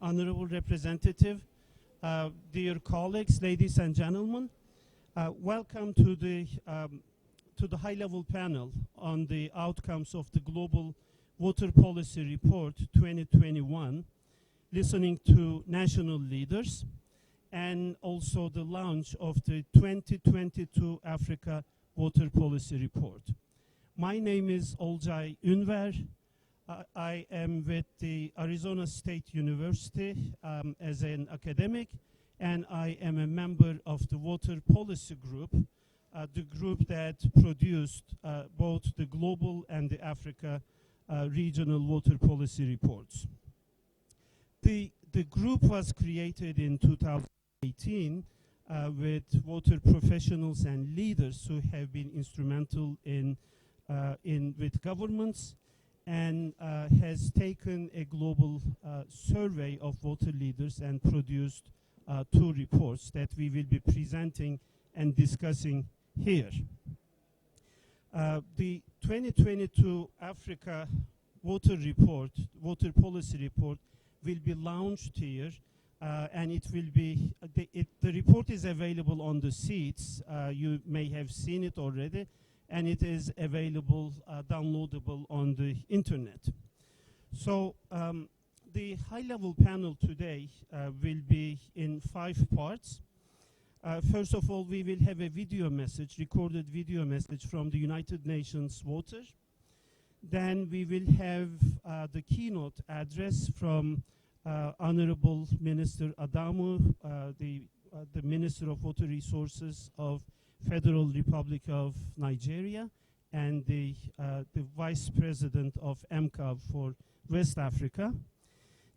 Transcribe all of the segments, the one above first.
Honorable Representative, dear colleagues, ladies and gentlemen, welcome to the high-level panel on the outcomes of the Global Water Policy Report 2021, listening to national leaders, and also the launch of the 2022 Africa Water Policy Report. My name is Olcay Ünver. I am with the Arizona State University as an academic, and I am a member of the Water Policy Group, the group that produced both the global and the Africa regional water policy reports. The group was created in 2018 with water professionals and leaders who have been instrumental with governments, and has taken a global survey of water leaders and produced 2 reports that we will be presenting and discussing here. The 2022 Africa Water Policy Report will be launched here, and it will be, the report is available on the seats. You may have seen it already, and it is available, downloadable on the internet. So the high-level panel today will be in 5 parts. First of all, we will have a video message, recorded video message from the United Nations Water. Then we will have the keynote address from Honorable Minister Adamu, the Minister of Water Resources of Federal Republic of Nigeria, and the Vice President of MCAV for West Africa.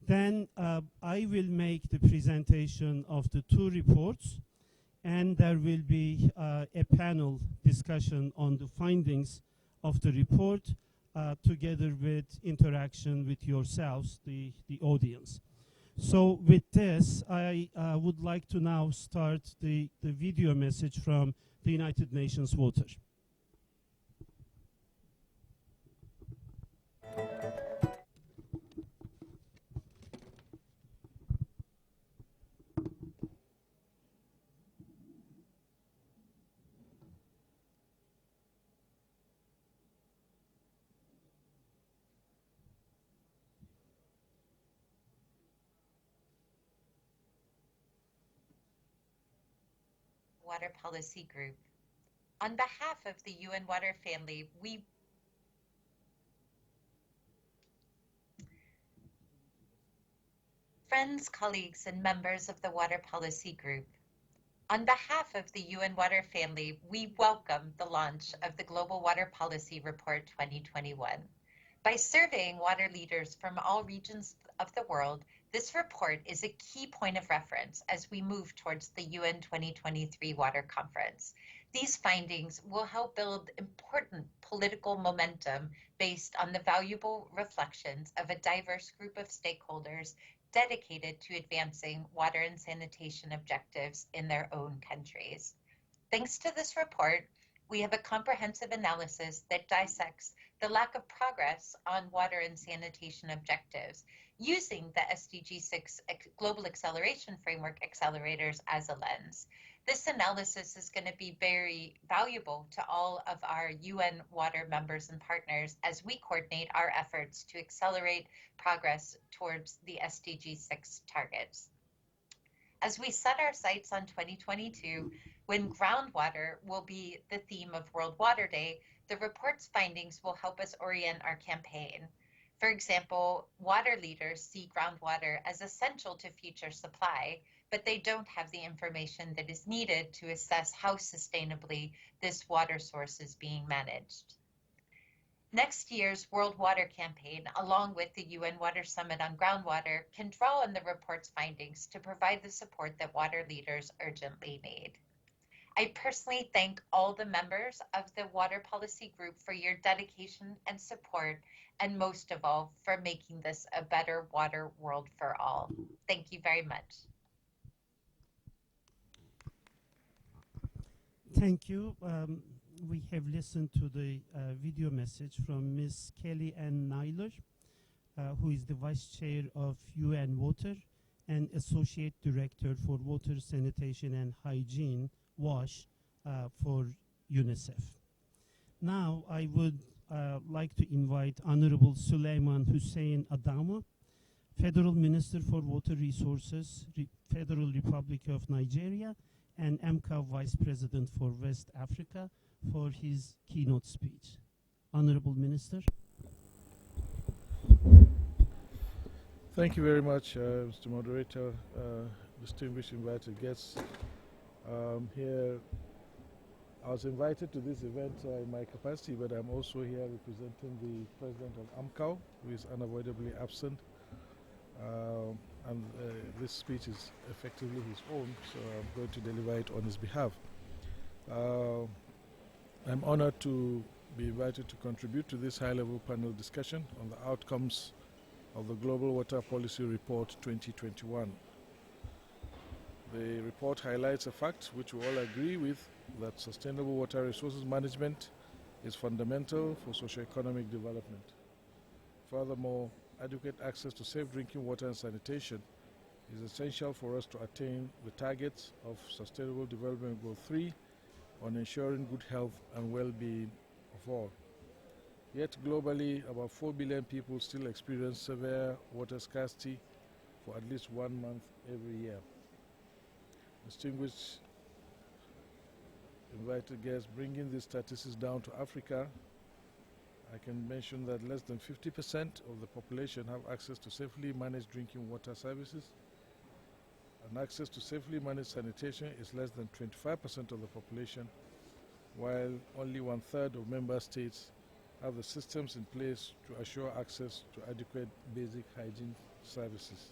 Then I will make the presentation of the 2 reports, and there will be a panel discussion on the findings of the report, together with interaction with yourselves, the audience. So with this, I would like to now start the video message from the United Nations Water. Water Policy Group. On behalf of the UN Water family, friends, colleagues, and members of the Water Policy Group. On behalf of the UN Water family, we welcome the launch of the Global Water Policy Report 2021. By surveying water leaders from all regions of the world, this report is a key point of reference as we move towards the UN 2023 Water Conference. These findings will help build important political momentum based on the valuable reflections of a diverse group of stakeholders dedicated to advancing water and sanitation objectives in their own countries. Thanks to this report, we have a comprehensive analysis that dissects the lack of progress on water and sanitation objectives using the SDG 6 Global Acceleration Framework accelerators as a lens. This analysis is going to be very valuable to all of our UN water members and partners as we coordinate our efforts to accelerate progress towards the SDG 6 targets. As we set our sights on 2022, when groundwater will be the theme of World Water Day, the report's findings will help us orient our campaign. For example, water leaders see groundwater as essential to future supply, but they don't have the information that is needed to assess how sustainably this water source is being managed. Next year's World Water Campaign, along with the UN Water Summit on Groundwater, can draw on the report's findings to provide the support that water leaders urgently need. I personally thank all the members of the Water Policy Group for your dedication and support, and most of all, for making this a better water world for all. Thank you very much. Thank you. We have listened to the video message from Ms. Kelly Ann Naylor. who is the Vice Chair of UN Water and Associate Director for Water, Sanitation and Hygiene, WASH, for UNICEF. Now I would like to invite Honorable Suleiman Hussein Adama, Federal Minister for Water Resources, Federal Republic of Nigeria, and AMCA Vice President for West Africa, for his keynote speech. Honorable Minister. Thank you very much, Mr. Moderator, distinguished invited guests. Here, I was invited to this event in my capacity, but I'm also here representing the President of AMCA, who is unavoidably absent. And this speech is effectively his own, so I'm going to deliver it on his behalf. I'm honored to be invited to contribute to this high-level panel discussion on the outcomes of the Global Water Policy Report 2021. The report highlights a fact which we all agree with, that sustainable water resources management is fundamental for socio-economic development. Furthermore, adequate access to safe drinking water and sanitation is essential for us to attain the targets of Sustainable Development Goal 3 on ensuring good health and well-being of all. Yet globally, about 4 billion people still experience severe water scarcity for at least 1 month every year. Distinguished invited guests, bringing these statistics down to Africa, I can mention that less than 50% of the population have access to safely managed drinking water services, and access to safely managed sanitation is less than 25% of the population, while only 1/3 of member states have the systems in place to assure access to adequate basic hygiene services.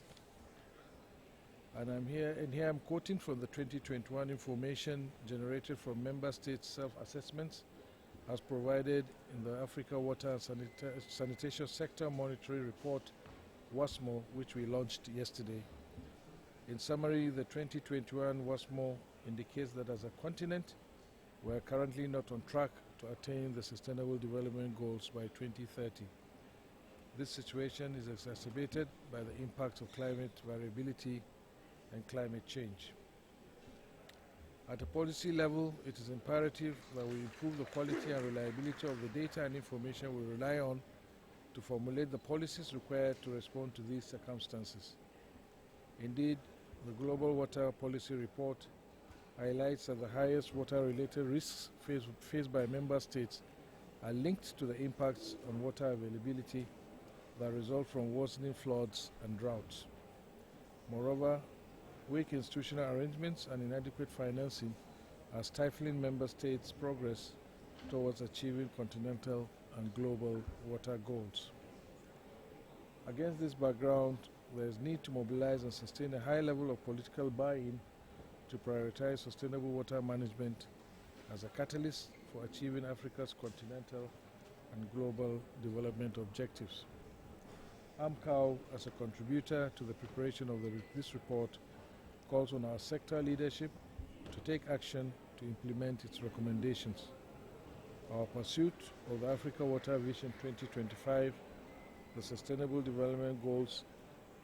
And here I'm quoting from the 2021 information generated from member states' self-assessments as provided in the Africa Water and Sanitation Sector Monitoring Report, WASMO, which we launched yesterday. In summary, the 2021 WASMO indicates that as a continent, we are currently not on track to attain the Sustainable Development Goals by 2030. This situation is exacerbated by the impact of climate variability and climate change. At a policy level, it is imperative that we improve the quality and reliability of the data and information we rely on to formulate the policies required to respond to these circumstances. Indeed, the Global Water Policy Report highlights that the highest water-related risks faced by member states are linked to the impacts on water availability that result from worsening floods and droughts. Moreover, weak institutional arrangements and inadequate financing are stifling member states' progress towards achieving continental and global water goals. Against this background, there is need to mobilize and sustain a high level of political buy-in to prioritize sustainable water management as a catalyst for achieving Africa's continental and global development objectives. AMCAO, as a contributor to the preparation of this report, calls on our sector leadership to take action to implement its recommendations. Our pursuit of the Africa Water Vision 2025, the Sustainable Development Goals,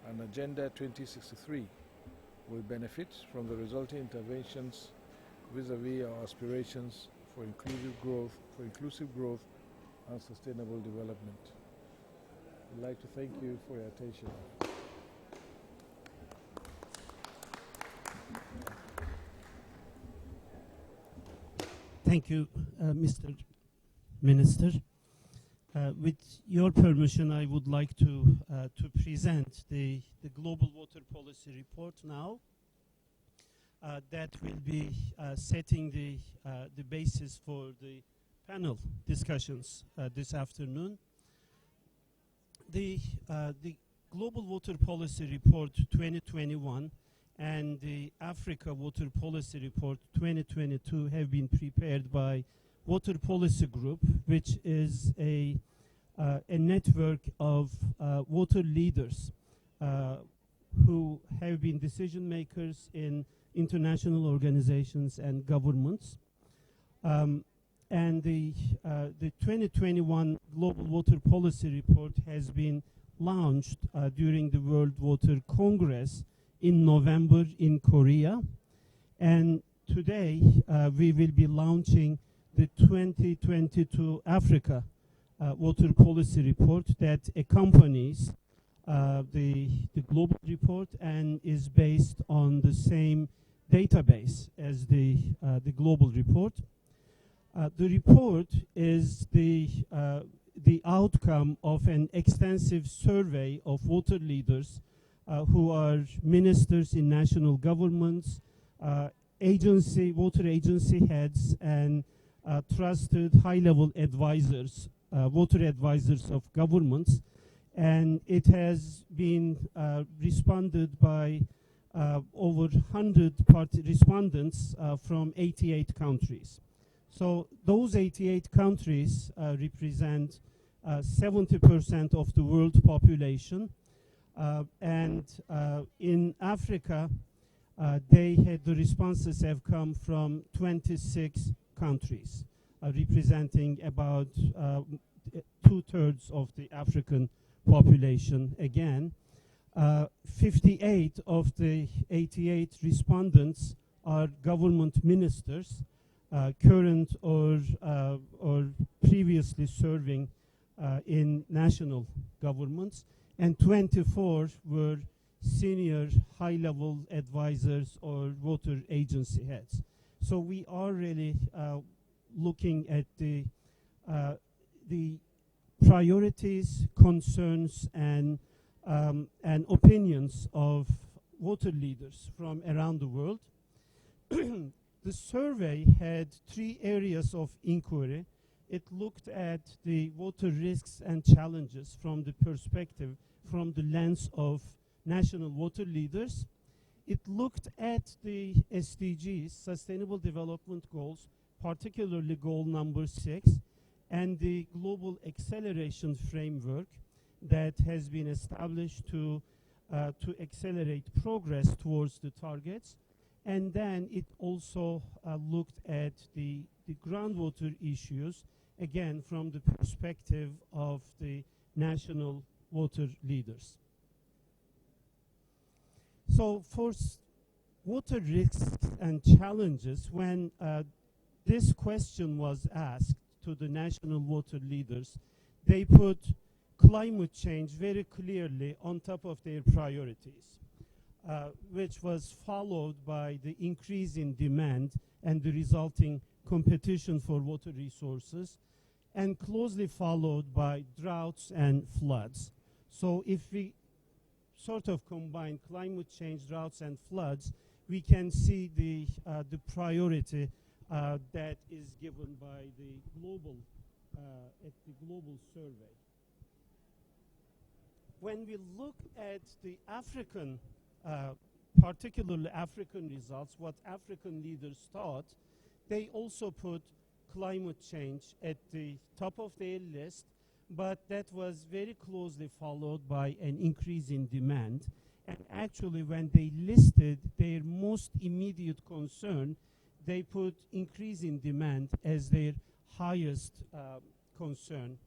and Agenda 2063 will benefit from the resulting interventions vis-à-vis our aspirations for inclusive growth and sustainable development. I'd like to thank you for your attention. Thank you, Mr. Minister. With your permission, I would like to present the Global Water Policy Report now. That will be setting the basis for the panel discussions this afternoon. The Global Water Policy Report 2021 and the Africa Water Policy Report 2022 have been prepared by Water Policy Group, which is a network of water leaders who have been decision makers in international organizations and governments. And the 2021 Global Water Policy Report has been launched during the World Water Congress in November in Korea. And today we will be launching the 2022 Africa Water Policy Report that accompanies the global report and is based on the same database as the global report. The report is the outcome of an extensive survey of water leaders who are ministers in national governments, water agency heads, and trusted high-level advisors, water advisors of governments. And it has been responded by over 100 respondents from 88 countries. So those 88 countries represent 70% of the world population. And in Africa, the responses have come from 26 countries, representing about 2/3 of the African population again. 58 of the 88 respondents are government ministers, current or previously serving in national governments, and 24 were senior high-level advisors or water agency heads. So we are really looking at the priorities, concerns, and opinions of water leaders from around the world. The survey had 3 areas of inquiry. It looked at the water risks and challenges from the perspective, from the lens of national water leaders. It looked at the SDGs, Sustainable Development Goals, particularly goal number 6, and the global acceleration framework that has been established to accelerate progress towards the targets. And then it also looked at the groundwater issues, again from the perspective of the national water leaders. So for water risks and challenges, when this question was asked to the national water leaders, they put climate change very clearly on top of their priorities, which was followed by the increase in demand and the resulting competition for water resources, and closely followed by droughts and floods. So if we sort of combine climate change, droughts, and floods, we can see the priority that is given by the global survey. When we look at the African, particularly African results, what African leaders thought, they also put climate change at the top of their list, but that was very closely followed by an increase in demand. And actually, when they listed their most immediate concern, they put increase in demand as their highest concern,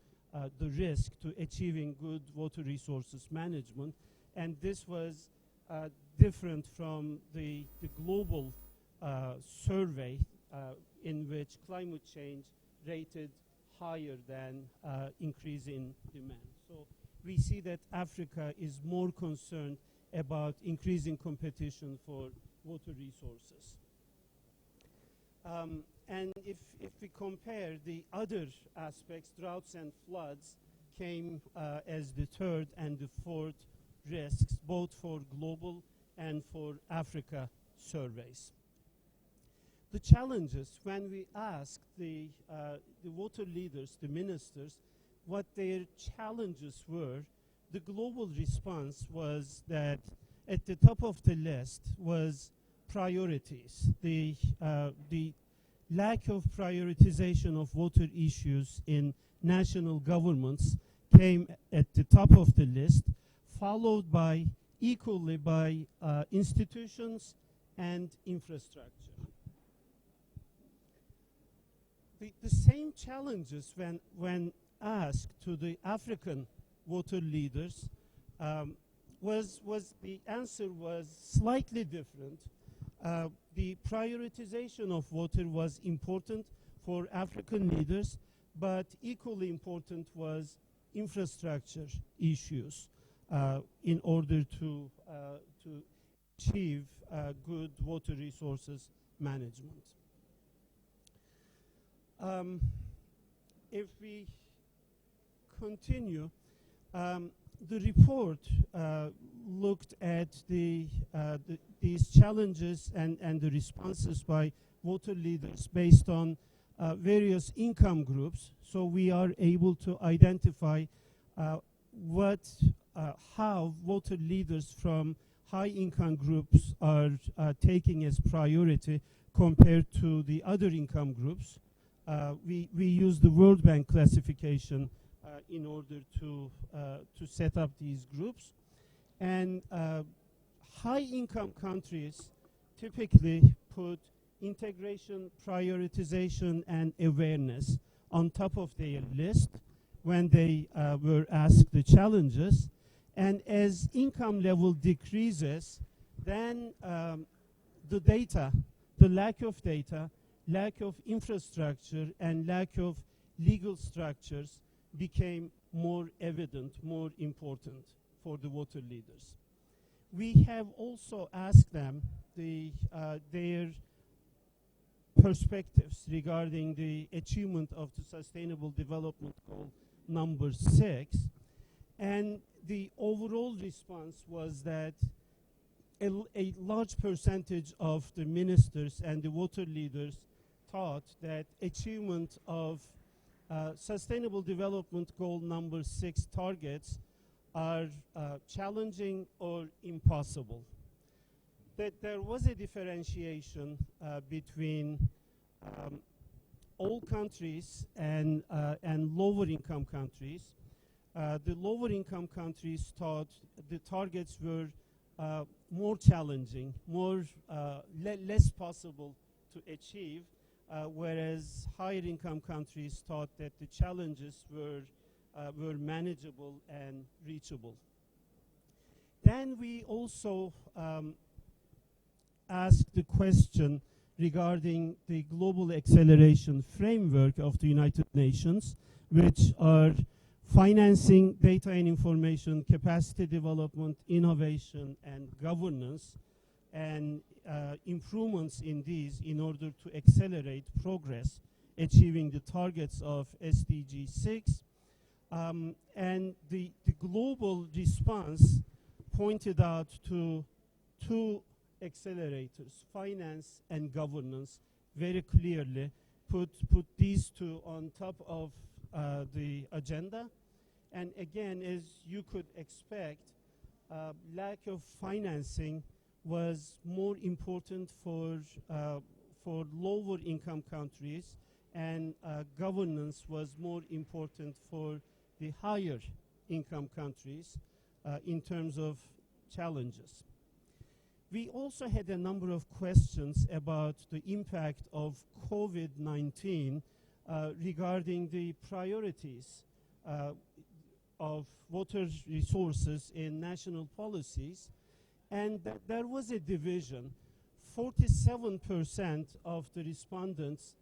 the risk to achieving good water resources management. And this was different from the global survey in which climate change rated higher than increase in demand. So we see that Africa is more concerned about increasing competition for water resources. And if we compare the other aspects, droughts and floods came as the 3rd and the 4th risks, both for global and for Africa surveys. The challenges, when we asked the water leaders, the ministers, what their challenges were, the global response was that at the top of the list was priorities. The lack of prioritization of water issues in national governments came at the top of the list, followed by equally by institutions and infrastructure. The same challenges when asked to the African water leaders the answer was slightly different. The prioritization of water was important for African leaders, but equally important was infrastructure issues in order to achieve good water resources management. If we continue, the report looked at these challenges and the responses by water leaders based on various income groups. So we are able to identify how water leaders from high income groups are taking as priority compared to the other income groups. We use the World Bank classification in order to set up these groups. And high income countries typically put integration, prioritization, and awareness on top of their list when they were asked the challenges. And as income level decreases, then the data, the lack of data, lack of infrastructure, and lack of legal structures became more evident, more important for the water leaders. We have also asked them their perspectives regarding the achievement of the Sustainable Development Goal number 6, and the overall response was that a large percentage of the ministers and the water leaders thought that achievement of Sustainable Development Goal number 6 targets are challenging or impossible. That there was a differentiation between all countries and lower income countries. The lower income countries thought the targets were more challenging, less possible to achieve, whereas higher income countries thought that the challenges were manageable and reachable. Then we also asked the question regarding the global acceleration framework of the United Nations, which are financing data and information, capacity development, innovation, and governance, and improvements in these in order to accelerate progress, achieving the targets of SDG 6. And the global response pointed out to two accelerators, finance and governance, very clearly, put these two on top of the agenda. And again, as you could expect, lack of financing was more important for lower income countries, and governance was more important for the higher income countries in terms of challenges. We also had a number of questions about the impact of COVID-19 regarding the priorities of water resources in national policies, and there was a division. 47% of the respondents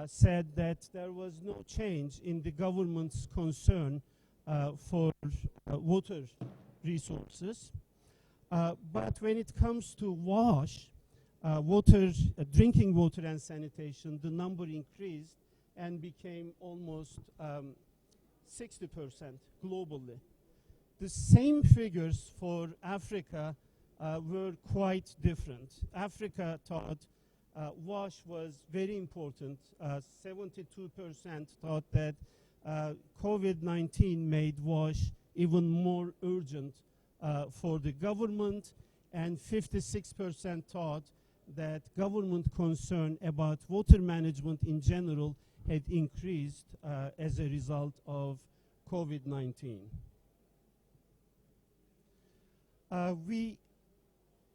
said that there was no change in the government's concern for water resources. But when it comes to WASH, drinking water and sanitation, the number increased and became almost 60% globally. The same figures for Africa were quite different. Africa thought WASH was very important. 72% thought that COVID-19 made WASH even more urgent for the government, and 56% thought that government concern about water management in general had increased as a result of COVID-19. We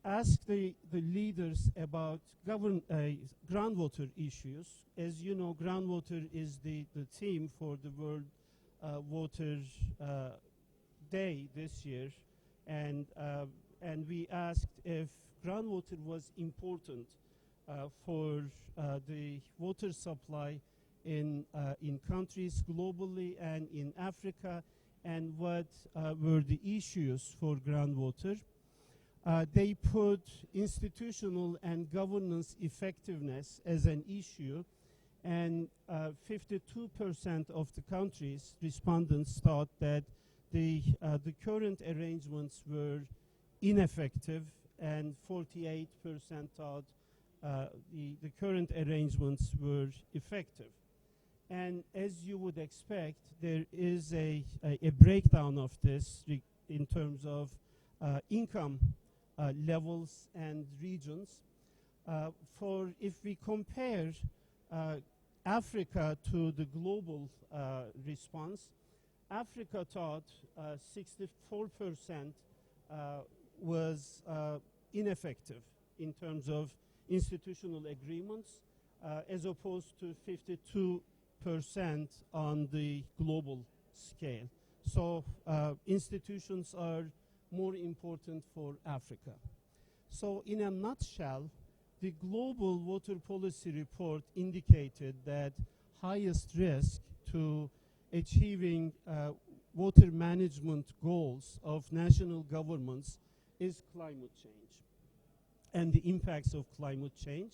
asked the leaders about groundwater issues. As you know, groundwater is the theme for the World Water Day this year, and we asked if groundwater was important for the water supply in countries globally and in Africa, and what were the issues for groundwater. They put institutional and governance effectiveness as an issue, and 52% of the countries respondents thought that the current arrangements were ineffective, and 48% thought the current arrangements were effective. And as you would expect, there is a breakdown of this in terms of income levels and regions. If we compare Africa to the global response, Africa thought 64% was ineffective in terms of institutional agreements, as opposed to 52% on the global scale. So institutions are more important for Africa. So in a nutshell, the Global Water Policy Report indicated that highest risk to achieving water management goals of national governments is climate change and the impacts of climate change.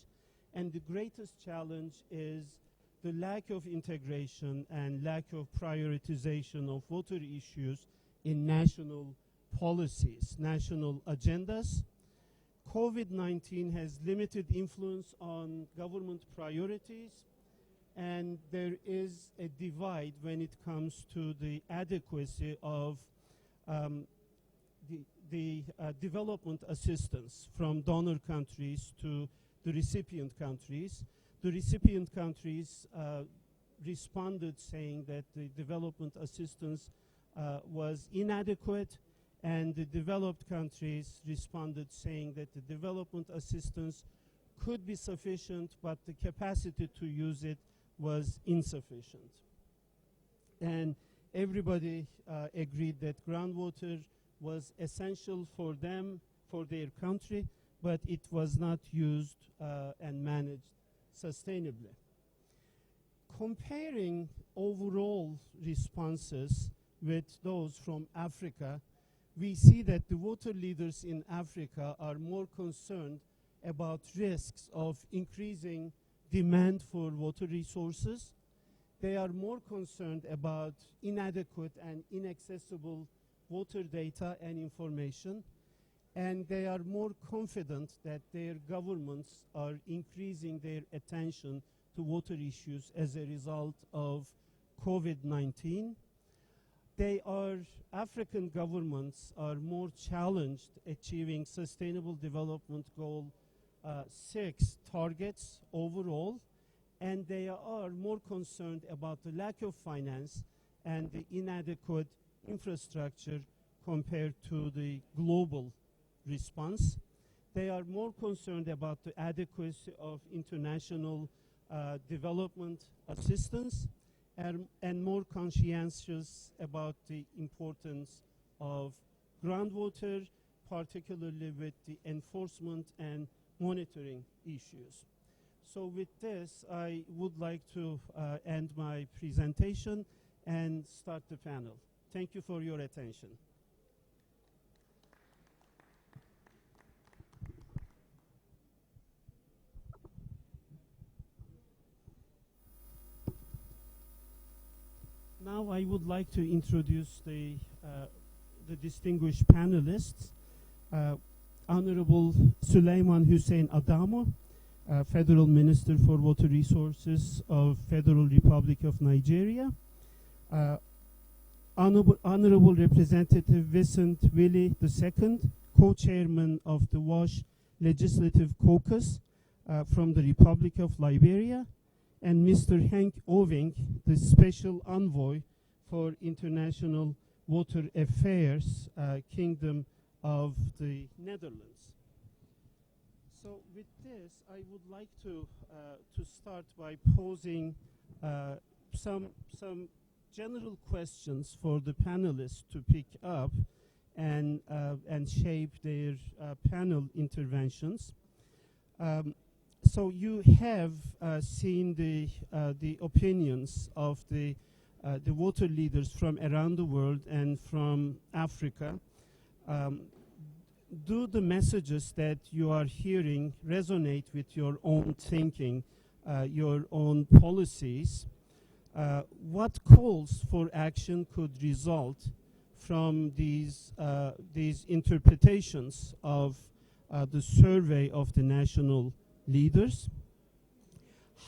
And the greatest challenge is the lack of integration and lack of prioritization of water issues in national policies, national agendas. COVID-19 has limited influence on government priorities, and there is a divide when it comes to the adequacy of the development assistance from donor countries to the recipient countries. The recipient countries responded saying that the development assistance was inadequate, and the developed countries responded saying that the development assistance could be sufficient, but the capacity to use it was insufficient. And everybody agreed that groundwater was essential for them, for their country, but it was not used and managed sustainably. Comparing overall responses with those from Africa, we see that the water leaders in Africa are more concerned about risks of increasing demand for water resources. They are more concerned about inadequate and inaccessible water data and information, and they are more confident that their governments are increasing their attention to water issues as a result of COVID-19. African governments are more challenged achieving Sustainable Development Goal 6 targets overall, and they are more concerned about the lack of finance and the inadequate infrastructure compared to the global response. They are more concerned about the adequacy of international development assistance, and more conscientious about the importance of groundwater, particularly with the enforcement and monitoring issues. So with this, I would like to end my presentation and start the panel. Thank you for your attention. Now I would like to introduce the distinguished panelists. Honorable Süleyman Hüseyin Adamo, Federal Minister for Water Resources of Federal Republic of Nigeria. Honorable Representative Vincent Willie II, Co-Chairman of the WASH Legislative Caucus from the Republic of Liberia, and Mr. Henk Oving, the Special Envoy for International Water Affairs, Kingdom of the Netherlands. So with this, I would like to start by posing some general questions for the panelists to pick up, and shape their panel interventions. So you have seen the opinions of the water leaders from around the world and from Africa. Do the messages that you are hearing resonate with your own thinking, your own policies? What calls for action could result from these interpretations of the survey of the national leaders?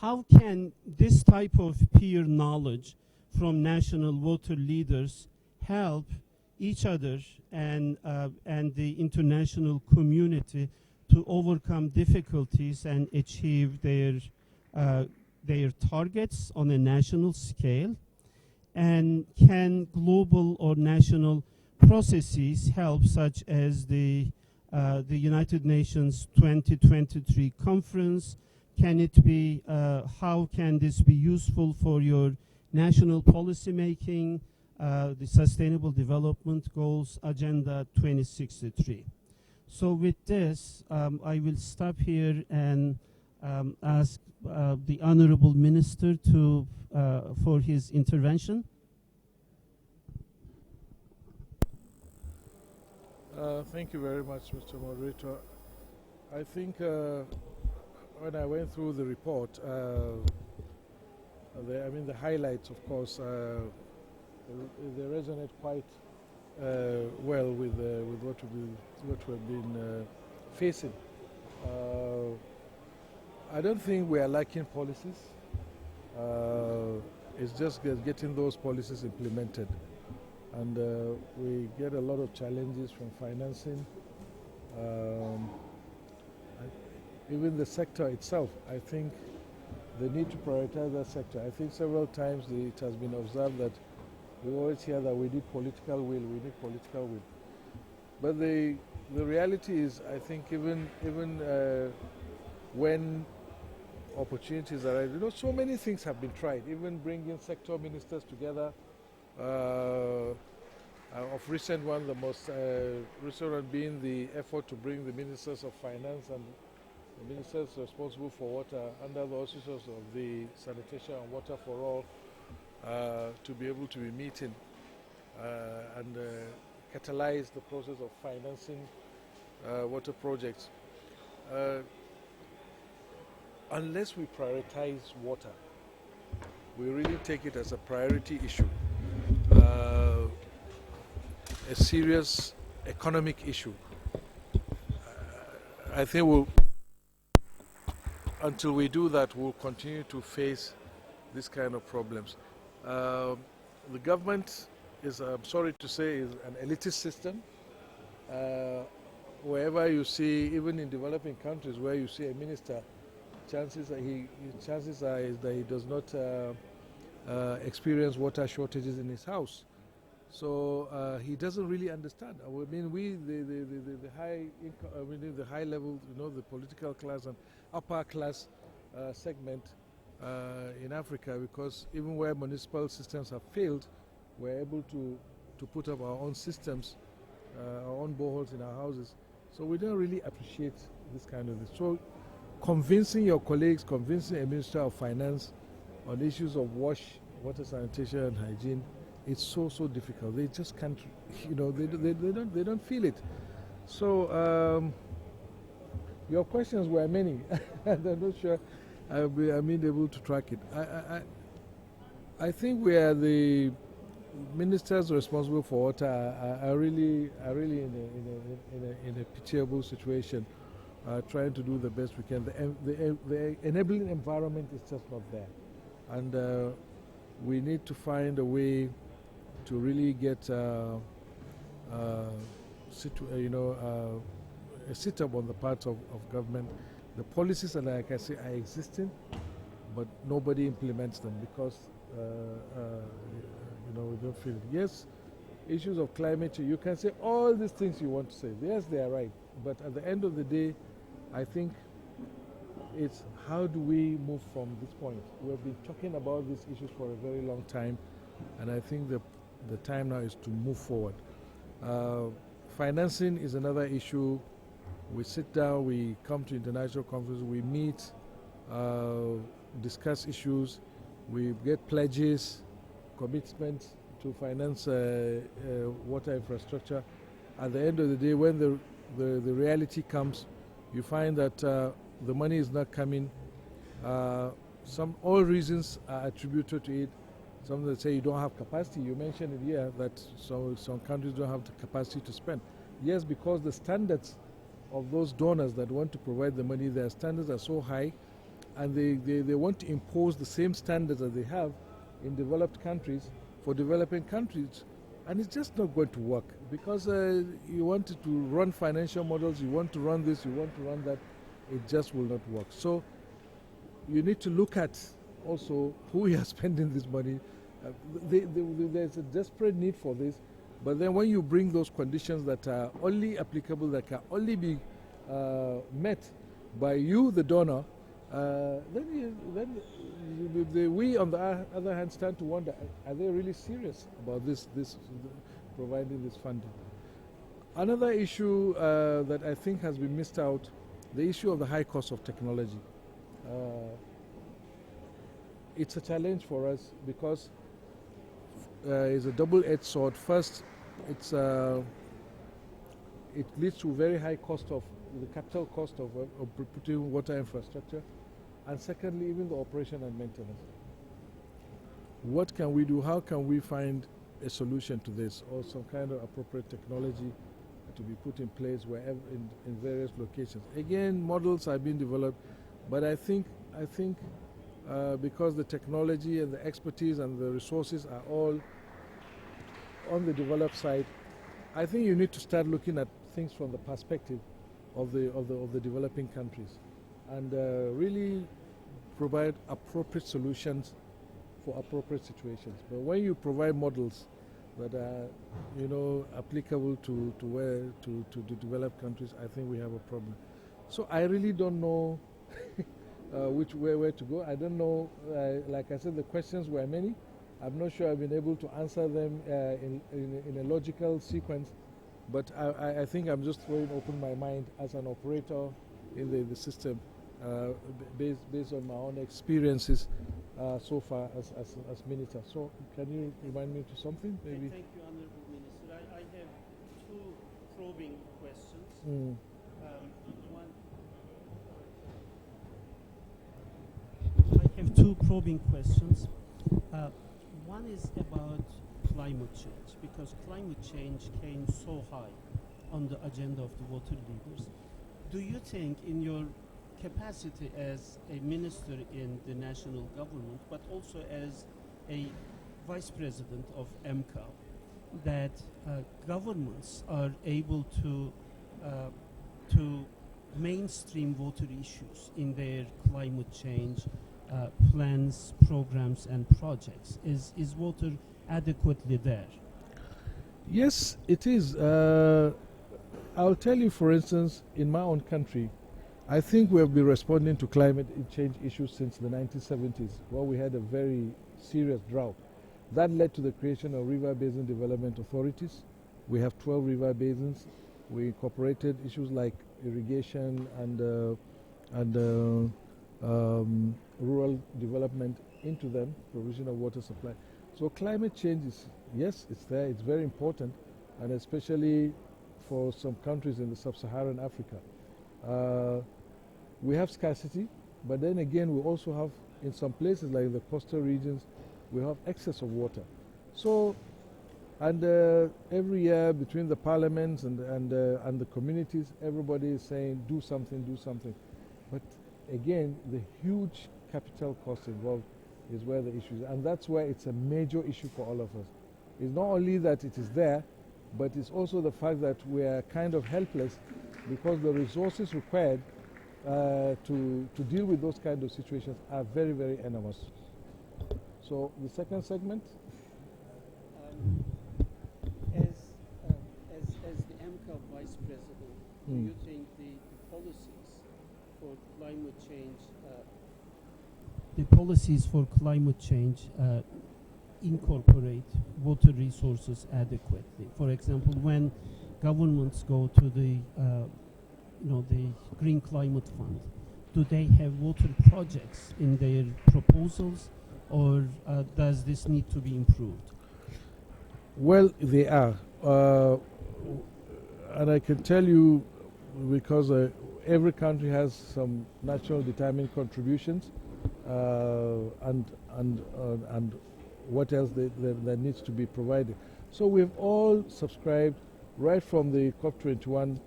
How can this type of peer knowledge from national water leaders help each other and the international community to overcome difficulties and achieve their targets on a national scale? And can global or national processes help, such as the United Nations 2023 conference? Can it be, how can this be useful for your national policy making, the Sustainable Development Goals Agenda 2063? So with this, I will stop here and ask the Honorable Minister to for his intervention. Thank you very much, Mr. Moderator. I think when I went through the report, the highlights, of course, they resonate quite well with what we've been facing. I don't think we are lacking policies. It's just getting those policies implemented. And we get a lot of challenges from financing. Even the sector itself, I think they need to prioritize that sector. I think several times it has been observed that we always hear that we need political will, But the reality is, I think even when opportunities arise, so many things have been tried, even bringing sector ministers together. Of recent one, the most recent one being the effort to bring the ministers of finance and the ministers responsible for water under the auspices of the sanitation and water for all to be able to be meeting and catalyze the process of financing water projects. Unless we prioritize water, we really take it as a priority issue, a serious economic issue. I think until we do that, we'll continue to face this kind of problems. The government is, I'm sorry to say, is an elitist system. Wherever you see, even in developing countries where you see a minister, chances are that he does not experience water shortages in his house. So he doesn't really understand. I mean, the high income, the high level, the political class and upper class segment in Africa, because even where municipal systems have failed, we're able to put up our own systems, our own boreholes in our houses. So we don't really appreciate this kind of thing. So convincing your colleagues, convincing a Minister of Finance on issues of water sanitation and hygiene, it's so difficult. They just can't, they don't feel it. So your questions were many, and I'm not sure I'm being able to track it. I think we are the ministers responsible for water are really in a pitiable situation, trying to do the best we can. The enabling environment is just not there, and we need to find a way to really get a sit-up on the part of government. The policies, like I say, are existing, but nobody implements them because we don't feel it. Yes, issues of climate change, you can say all these things you want to say. Yes, they are right, but at the end of the day, I think it's how do we move from this point? We have been talking about these issues for a very long time, and I think the time now is to move forward. Financing is another issue. We sit down, we come to international conferences, we meet, discuss issues, we get pledges, commitments to finance water infrastructure. At the end of the day, when the reality comes, you find that the money is not coming. All reasons are attributed to it. Some that say you don't have capacity. You mentioned it here that some countries don't have the capacity to spend. Yes, because the standards of those donors that want to provide the money, their standards are so high, and they want to impose the same standards that they have in developed countries for developing countries. And it's just not going to work because you want to run financial models, you want to run this, you want to run that, it just will not work. So you need to look at also who you are spending this money. There's a desperate need for this, but then when you bring those conditions that are only applicable, that can only be met by you, the donor, we on the other hand stand to wonder, are they really serious about this providing this funding? Another issue that I think has been missed out, the issue of the high cost of technology. It's a challenge for us because it's a double-edged sword. First, it leads to very high cost of the capital cost of putting water infrastructure, and secondly, even the operation and maintenance. What can we do? How can we find a solution to this, or some kind of appropriate technology to be put in place wherever in various locations? Again, models are being developed, but I think because the technology and the expertise and the resources are all on the developed side, I think you need to start looking at things from the perspective of the developing countries, and really provide appropriate solutions for appropriate situations. But when you provide models that are, applicable to developed countries, I think we have a problem. So I really don't know where to go. I don't know. Like I said, the questions were many. I'm not sure I've been able to answer them in a logical sequence. But I think I'm just throwing open my mind as an operator in the system, based on my own experiences so far as minister. So can you remind me to something, maybe? Thank you, Honorable Minister. I have two probing questions. I have two probing questions. One is about climate change, because climate change came so high on the agenda of the water leaders. Do you think, in your capacity as a minister in the national government, but also as a vice president of MCAL, that governments are able to mainstream water issues in their climate change plans, programs, and projects? Is water adequately there? Yes, it is. I'll tell you, for instance, in my own country, I think we have been responding to climate change issues since the 1970s, where we had a very serious drought. That led to the creation of river basin development authorities. We have 12 river basins. We incorporated issues like irrigation and rural development into them, provision of water supply. So climate change is, yes, it's there, it's very important, and especially for some countries in the sub-Saharan Africa. We have scarcity, but then again we also have, in some places like the coastal regions, we have excess of water. So, and every year between the parliaments and the communities, everybody is saying do something, do something. But again, the huge capital cost involved is where the issue is, and that's where it's a major issue for all of us. It's not only that it is there, but it's also the fact that we are kind of helpless because the resources required to deal with those kind of situations are very, very enormous. So the second segment? As the MCAL vice president, do you think the policies for climate change incorporate water resources adequately? For example, when governments go to the the Green Climate Fund, do they have water projects in their proposals, or does this need to be improved? Well, they are. And I can tell you, because every country has some national determined contributions, and what else that needs to be provided. So we've all subscribed, right from the COP21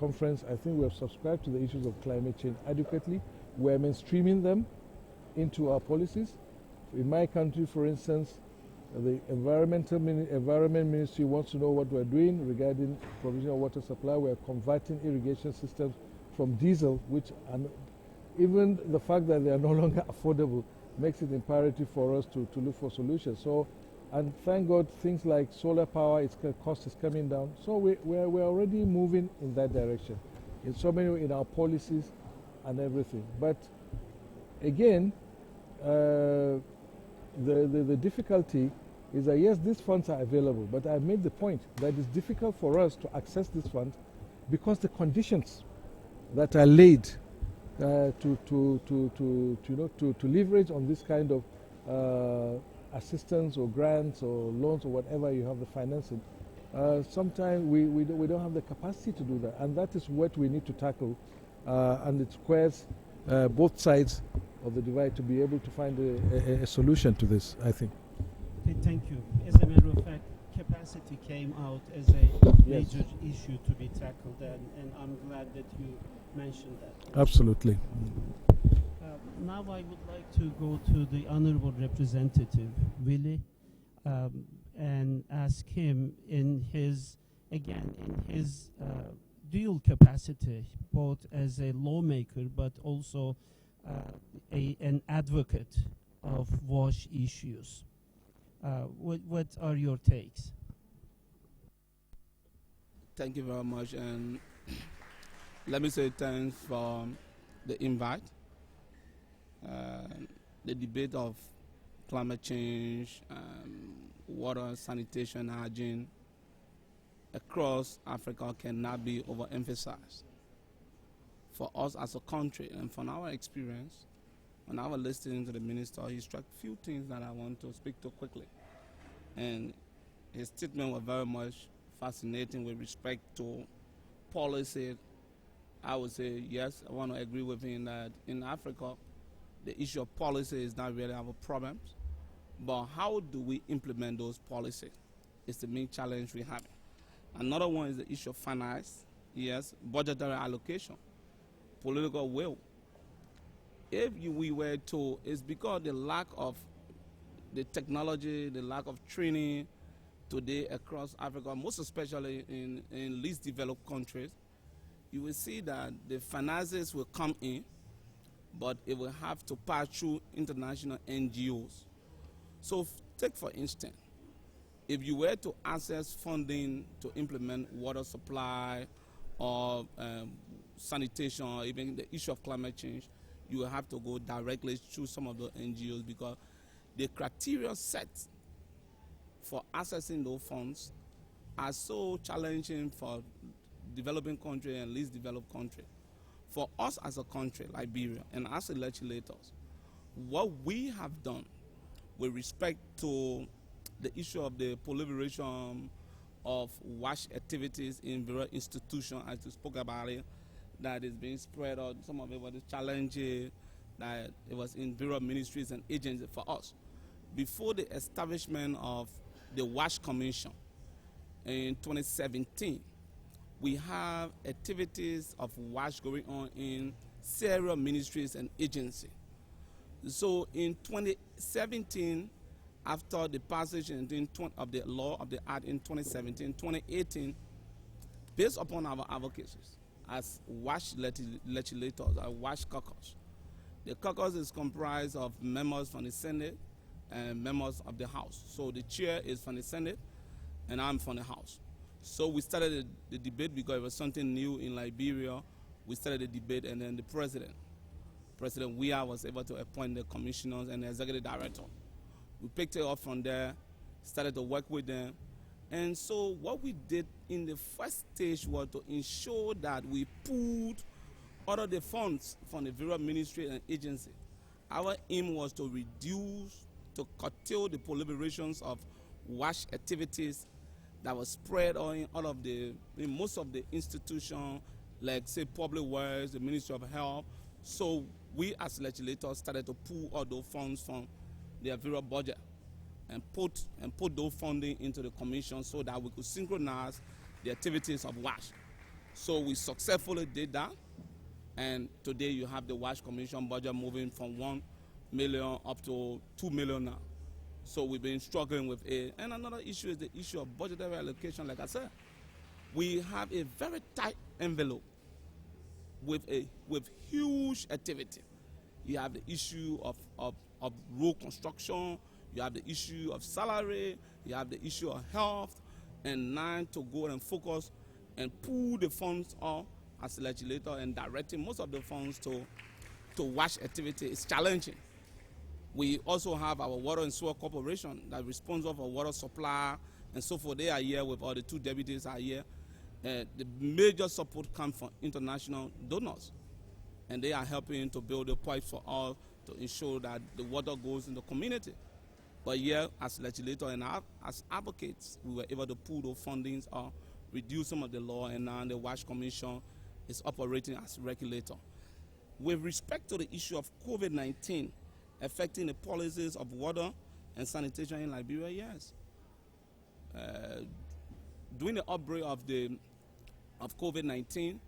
conference. I think we have subscribed to the issues of climate change adequately. We're mainstreaming them into our policies. In my country, for instance, the Environment Ministry wants to know what we're doing regarding provision of water supply. We're converting irrigation systems from diesel, even the fact that they are no longer affordable makes it imperative for us to look for solutions. So, and thank God, things like solar power, its cost is coming down. So we're already moving in that direction in so many, in our policies and everything. But again, the difficulty is that, yes, these funds are available, but I made the point that it's difficult for us to access these funds because the conditions that are laid to leverage on this kind of assistance or grants or loans or whatever you have the financing, sometimes we don't have the capacity to do that, and that is what we need to tackle, and it requires both sides of the divide to be able to find a solution to this, I think. Thank you. As a matter of fact, capacity came out as a major issue to be tackled, and I'm glad that you mentioned that. Absolutely. Now I would like to go to the Honorable Representative Willie and ask him in his dual capacity, both as a lawmaker but also an advocate of WASH issues. What are your takes? Thank you very much, and let me say thanks for the invite. The debate of climate change, water, sanitation, hygiene across Africa cannot be overemphasized. For us as a country, and from our experience, when I was listening to the minister, he struck a few things that I want to speak to quickly. And his statement was very much fascinating with respect to policy. I would say, yes, I want to agree with him that in Africa, the issue of policy is not really our problem. But how do we implement those policies is the main challenge we have. Another one is the issue of finance, yes, budgetary allocation, political will. If we were to, it's because the lack of the technology, the lack of training today across Africa, most especially in least developed countries, you will see that the finances will come in, but it will have to pass through international NGOs. So take for instance, if you were to access funding to implement water supply or sanitation or even the issue of climate change, you will have to go directly through some of the NGOs because the criteria set for accessing those funds are so challenging for developing country and least developed country. For us as a country, Liberia, and as legislators, what we have done with respect to the issue of the proliferation of WASH activities in various institutions, as you spoke about it, that is being spread out. Some of it was challenging, that it was in various ministries and agencies for us. Before the establishment of the WASH Commission in 2017, we have activities of WASH going on in several ministries and agencies. So in 2017, after the passage of the law of the act in 2017, 2018, based upon our advocacies as WASH legislators, our WASH caucus. The caucus is comprised of members from the Senate and members of the House. So the chair is from the Senate, and I'm from the House. So we started the debate because it was something new in Liberia. We started the debate, and then the President Weah was able to appoint the commissioners and the executive director. We picked it up from there, started to work with them, And so what we did in the first stage was to ensure that we pooled all of the funds from the various ministry and agency. Our aim was to reduce, to curtail the proliferations of WASH activities that was spread in most of the institutions, like say Public Works, the Ministry of Health. So we as legislators started to pool all those funds from their various budget and put those funding into the commission so that we could synchronize the activities of WASH. So we successfully did that, and today you have the WASH Commission budget moving from 1 million up to 2 million now. So we've been struggling with it. And another issue is the issue of budgetary allocation. Like I said, we have a very tight envelope with huge activity. You have the issue of road construction, you have the issue of salary, you have the issue of health, and now to go and focus and pool the funds all as a legislator and directing most of the funds to WASH activity is challenging. We also have our Water and Sewer Corporation that is responsible for water supply and so forth. They are here with all the two deputies are here. The major support comes from international donors, and they are helping to build the pipes for all to ensure that the water goes in the community. But here, as legislators and as advocates, we were able to pull those fundings or reduce some of the law, and now the WASH Commission is operating as regulator. With respect to the issue of COVID-19 affecting the policies of water and sanitation in Liberia, yes. During the outbreak of COVID-19,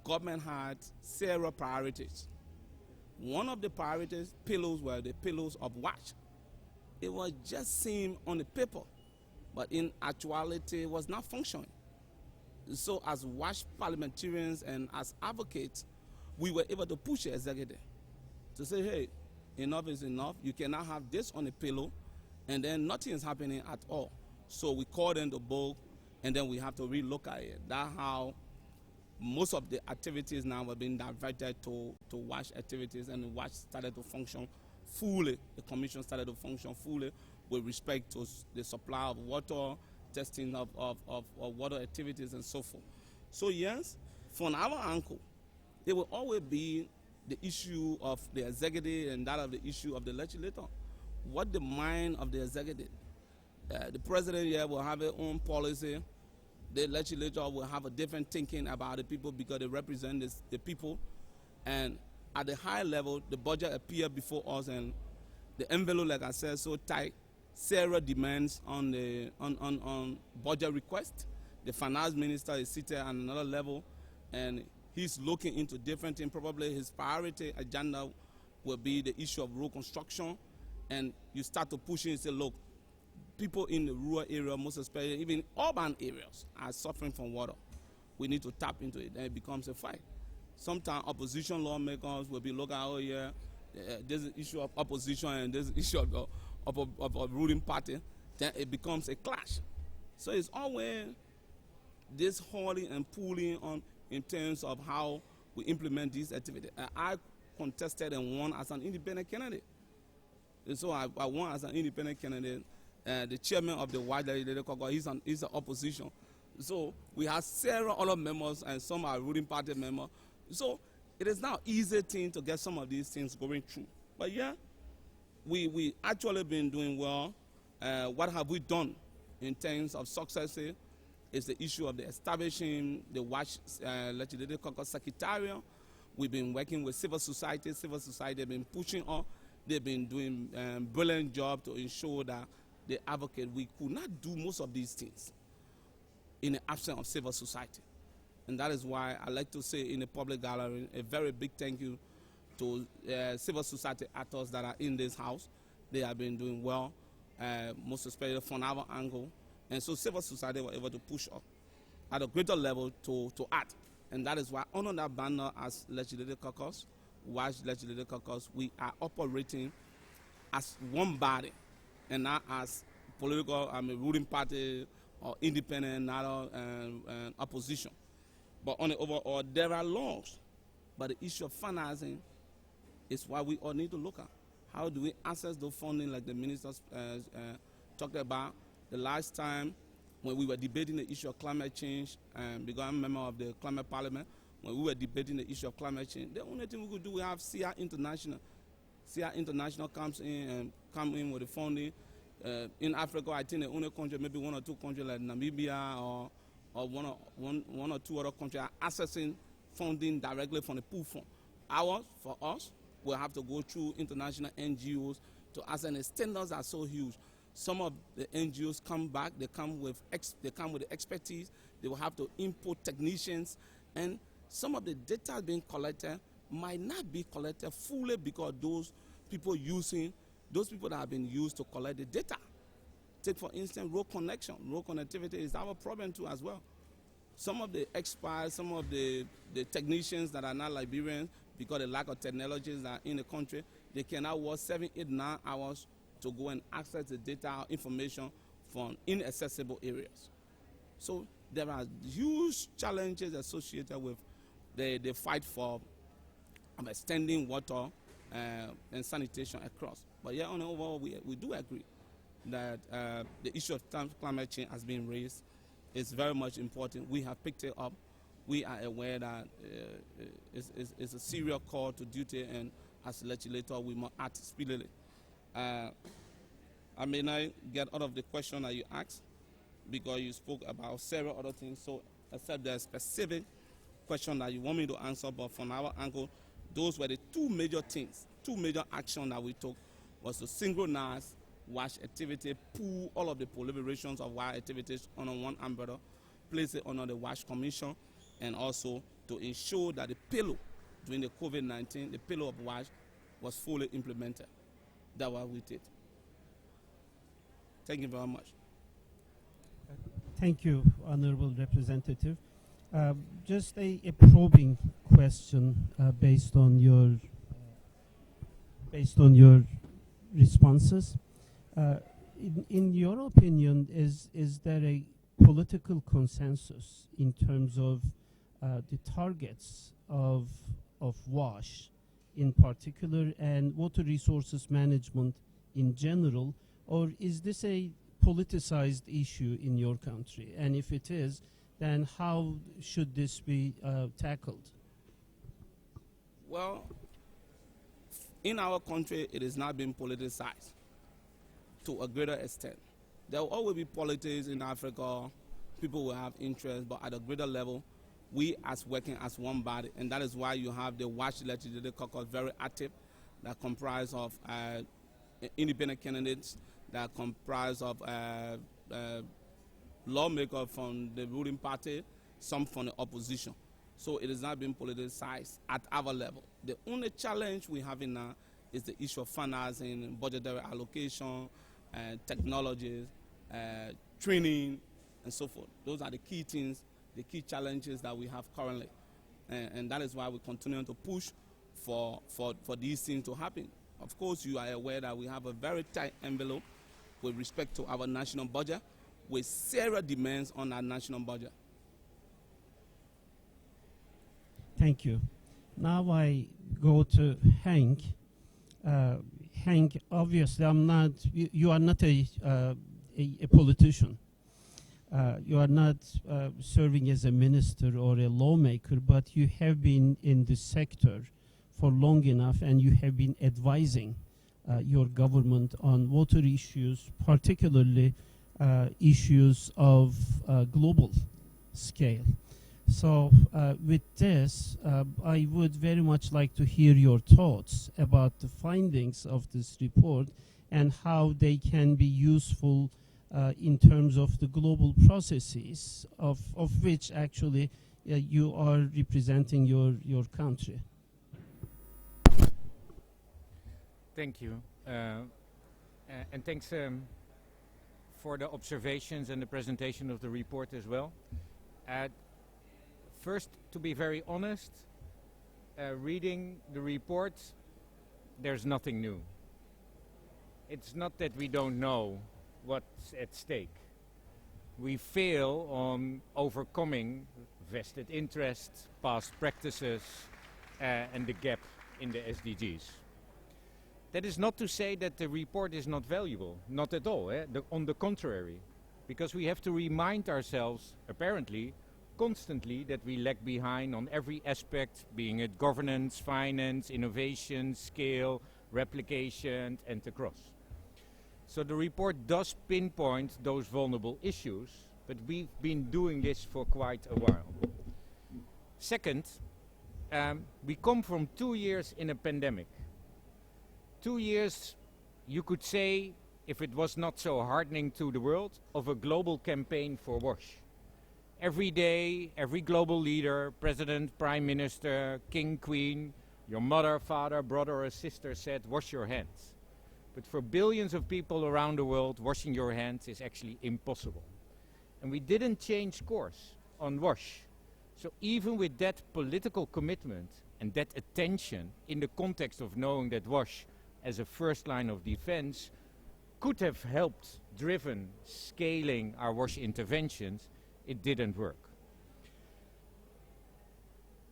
government had several priorities. One of the priorities pillars were the pillars of WASH. It was just seen on the paper, but in actuality it was not functioning. So as WASH parliamentarians and as advocates, we were able to push the executive to say, hey, enough is enough. You cannot have this on the pillow, and then nothing is happening at all. So we called in the book, and then we have to relook at it. That's how most of the activities now are being diverted to WASH activities, and the WASH started to function fully. The commission started to function fully with respect to the supply of water, testing of water activities, and so forth. So yes, from our angle, there will always be the issue of the executive and that of the issue of the legislator. What the mind of the executive? The president here will have his own policy. The legislature will have a different thinking about the people because they represent the people. And at the high level, the budget appears before us, and the envelope, like I said, so tight. Several demands on budget request. The finance minister is seated at another level, and he's looking into different things. Probably his priority agenda will be the issue of road construction, and you start to push in and say, look, people in the rural area, most especially even urban areas, are suffering from water. We need to tap into it. Then it becomes a fight. Sometimes opposition lawmakers will be looking at, oh yeah, there's an issue of opposition and there's an issue of a ruling party. Then it becomes a clash. So it's always this hauling and pulling on in terms of how we implement these activities. I contested and won as an independent candidate. And so I won as an independent candidate. The chairman of the WASH Legislative Caucus, he's an opposition. So we have several other members, and some are ruling party members. So it is now easy thing to get some of these things going through. But yeah, we actually been doing well. What have we done in terms of success is the issue of the establishing the WASH Legislative Caucus Secretariat. We've been working with civil society. Civil society have been pushing on. They've been doing a brilliant job to ensure that the advocate, we could not do most of these things in the absence of civil society. And that is why I like to say in the public gathering, a very big thank you to civil society actors that are in this house. They have been doing well, most especially from our angle. And so civil society were able to push up at a greater level to act. And that is why under that banner as Legislative Caucus, WASH Legislative Caucus, we are operating as one body and not as political, ruling party or independent, not opposition. But on the overall, there are laws. But the issue of financing is what we all need to look at. How do we access the funding like the ministers talked about? The last time when we were debating the issue of climate change, because I'm a member of the Climate Parliament, when we were debating the issue of climate change, the only thing we could do, we have CI International. CI International comes in and come in with the funding. In Africa, I think the only country, maybe one or two countries like Namibia or one or two other countries are accessing funding directly from the pool fund. For us, we'll have to go through international NGOs to access, and the standards are so huge. Some of the NGOs come back, they come with the expertise, they will have to import technicians, and some of the data being collected might not be collected fully because those people that have been used to collect the data. Take, for instance, road connection. Road connectivity is our problem too as well. Some of the experts, some of the technicians that are not Liberians, because of the lack of technologies that are in the country, they cannot work 7, 8, 9 hours to go and access the data or information from inaccessible areas. So there are huge challenges associated with the fight for extending water and sanitation across. But yeah, on the overall, we do agree that the issue of climate change has been raised. It's very much important. We have picked it up. We are aware that it's a serious call to duty, and as a legislator, we must act speedily. I may not get out of the question that you asked because you spoke about several other things, so except the specific question that you want me to answer, but from our angle, those were the two major things, two major actions that we took, was to synchronize WASH activity, pool all of the proliferations of WASH activities under one umbrella, place it under the WASH Commission, and also to ensure that the pillow during the COVID-19, the pillow of WASH was fully implemented. That's what we did. Thank you very much. Thank you, Honorable Representative. Just a probing question based on your responses. In your opinion, is there a political consensus in terms of the targets of WASH in particular and water resources management in general, or is this a politicized issue in your country? And if it is, then how should this be tackled? Well, in our country, it is not being politicized to a greater extent. There will always be politics in Africa. People will have interest, but at a greater level, we as working as one body, and that is why you have the WASH Legislative Caucus very active, that comprise of independent candidates, that comprise of lawmakers from the ruling party, some from the opposition. So it is not being politicized at our level. The only challenge we have in now is the issue of financing, budgetary allocation, technologies, training, and so forth. Those are the key things, the key challenges that we have currently. And that is why we continue to push for these things to happen. Of course, you are aware that we have a very tight envelope with respect to our national budget, with serious demands on our national budget. Thank you. Now I go to Hank. Hank, obviously, you are not a politician. You are not serving as a minister or a lawmaker, but you have been in the sector for long enough, and you have been advising your government on water issues, particularly issues of global scale. So with this, I would very much like to hear your thoughts about the findings of this report and how they can be useful in terms of the global processes of which actually you are representing your country. Thank you. And thanks for the observations and the presentation of the report as well. First, to be very honest, reading the report, there's nothing new. It's not that we don't know what's at stake. We fail on overcoming vested interests, past practices, and the gap in the SDGs. That is not to say that the report is not valuable, not at all. On the contrary, because we have to remind ourselves, apparently, constantly that we lag behind on every aspect, being it governance, finance, innovation, scale, replication, and across. So the report does pinpoint those vulnerable issues, but we've been doing this for quite a while. Second, we come from 2 years in a pandemic. 2 years, you could say, if it was not so hardening to the world, of a global campaign for WASH. Every day, every global leader, president, prime minister, king, queen, your mother, father, brother or sister said, wash your hands. But for billions of people around the world, washing your hands is actually impossible. And we didn't change course on WASH. So even with that political commitment and that attention in the context of knowing that WASH as a first line of defense could have helped driven scaling our WASH interventions, it didn't work.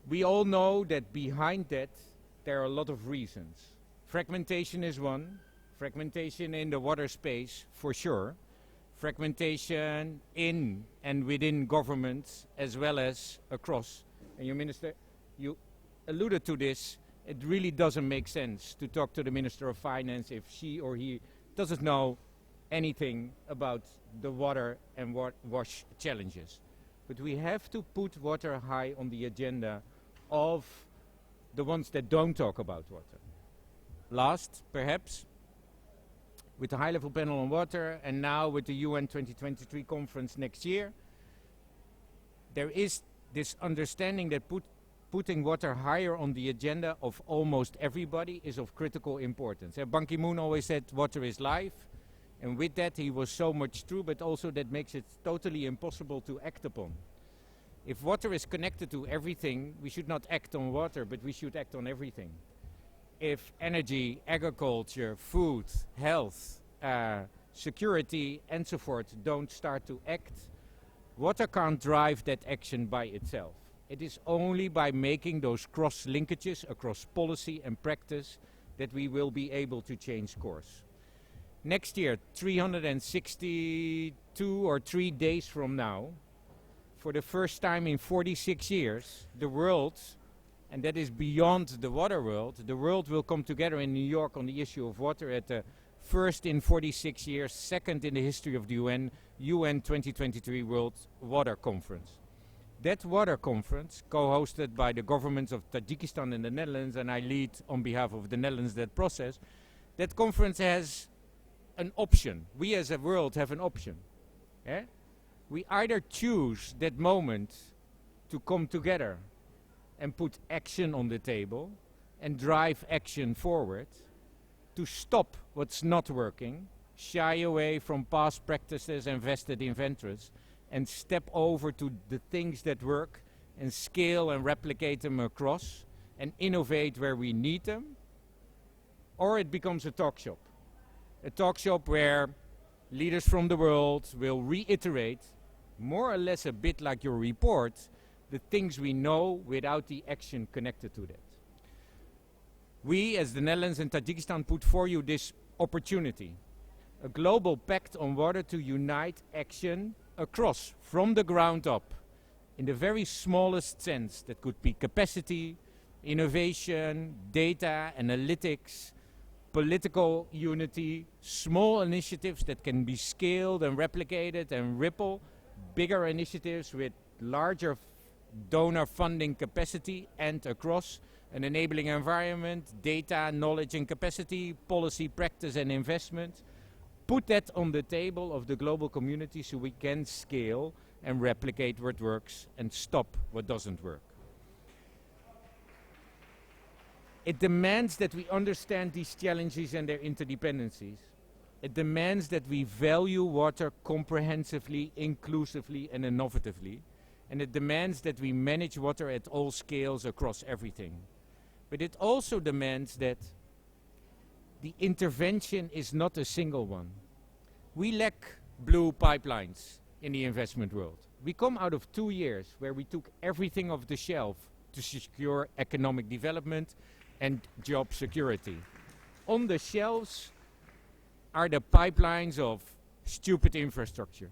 We all know that behind that there are a lot of reasons. Fragmentation is one. Fragmentation in the water space, for sure. Fragmentation in and within governments as well as across. And your minister, you alluded to this. It really doesn't make sense to talk to the Minister of Finance if she or he doesn't know anything about the water and WASH challenges. But we have to put water high on the agenda of the ones that don't talk about water. Last, perhaps, with the high-level panel on water and now with the UN 2023 conference next year, there is this understanding that putting water higher on the agenda of almost everybody is of critical importance. Ban Ki-moon always said water is life, and with that he was so much true, but also that makes it totally impossible to act upon. If water is connected to everything, we should not act on water, but we should act on everything. If energy, agriculture, food, health, security and so forth don't start to act, water can't drive that action by itself. It is only by making those cross linkages across policy and practice that we will be able to change course. Next year, 362 or 3 days from now, for the first time in 46 years, the world, and that is beyond the water world, the world will come together in New York on the issue of water at the first in 46 years, second in the history of the UN 2023 World Water Conference. That water conference, co-hosted by the governments of Tajikistan and the Netherlands, and I lead on behalf of the Netherlands that process, that conference has an option. We as a world have an option. Eh? We either choose that moment to come together and put action on the table and drive action forward, to stop what's not working, shy away from past practices and vested inventors, and step over to the things that work and scale and replicate them across and innovate where we need them, or it becomes a talk shop. A talk shop where leaders from the world will reiterate, more or less a bit like your report, the things we know without the action connected to that. We, as the Netherlands and Tajikistan, put for you this opportunity. A global pact on water to unite action across, from the ground up, in the very smallest sense. That could be capacity, innovation, data, analytics, political unity, small initiatives that can be scaled and replicated and ripple, bigger initiatives with larger donor funding capacity and across an enabling environment, data, knowledge and capacity, policy, practice and investment. Put that on the table of the global community so we can scale and replicate what works and stop what doesn't work. It demands that we understand these challenges and their interdependencies. It demands that we value water comprehensively, inclusively and innovatively. And it demands that we manage water at all scales across everything. But it also demands that the intervention is not a single one. We lack blue pipelines in the investment world. We come out of 2 years where we took everything off the shelf to secure economic development and job security. On the shelves are the pipelines of stupid infrastructure.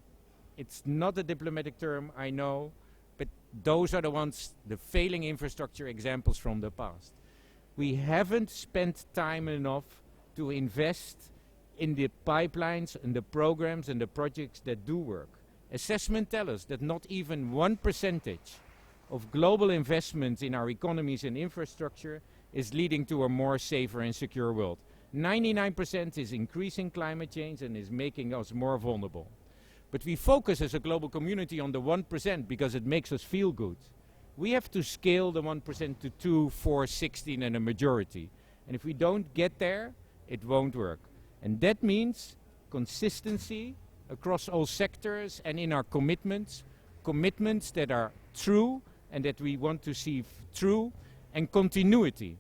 It's not a diplomatic term, I know, but those are the ones, the failing infrastructure examples from the past. We haven't spent time enough to invest in the pipelines and the programs and the projects that do work. Assessment tell us that not even 1% of global investment in our economies and infrastructure is leading to a more safer and secure world. 99% is increasing climate change and is making us more vulnerable. But we focus as a global community on the 1% because it makes us feel good. We have to scale the 1% to 2, 4, 16 and a majority. And if we don't get there, it won't work. And that means consistency across all sectors and in our commitments, commitments that are true and that we want to see true, and continuity.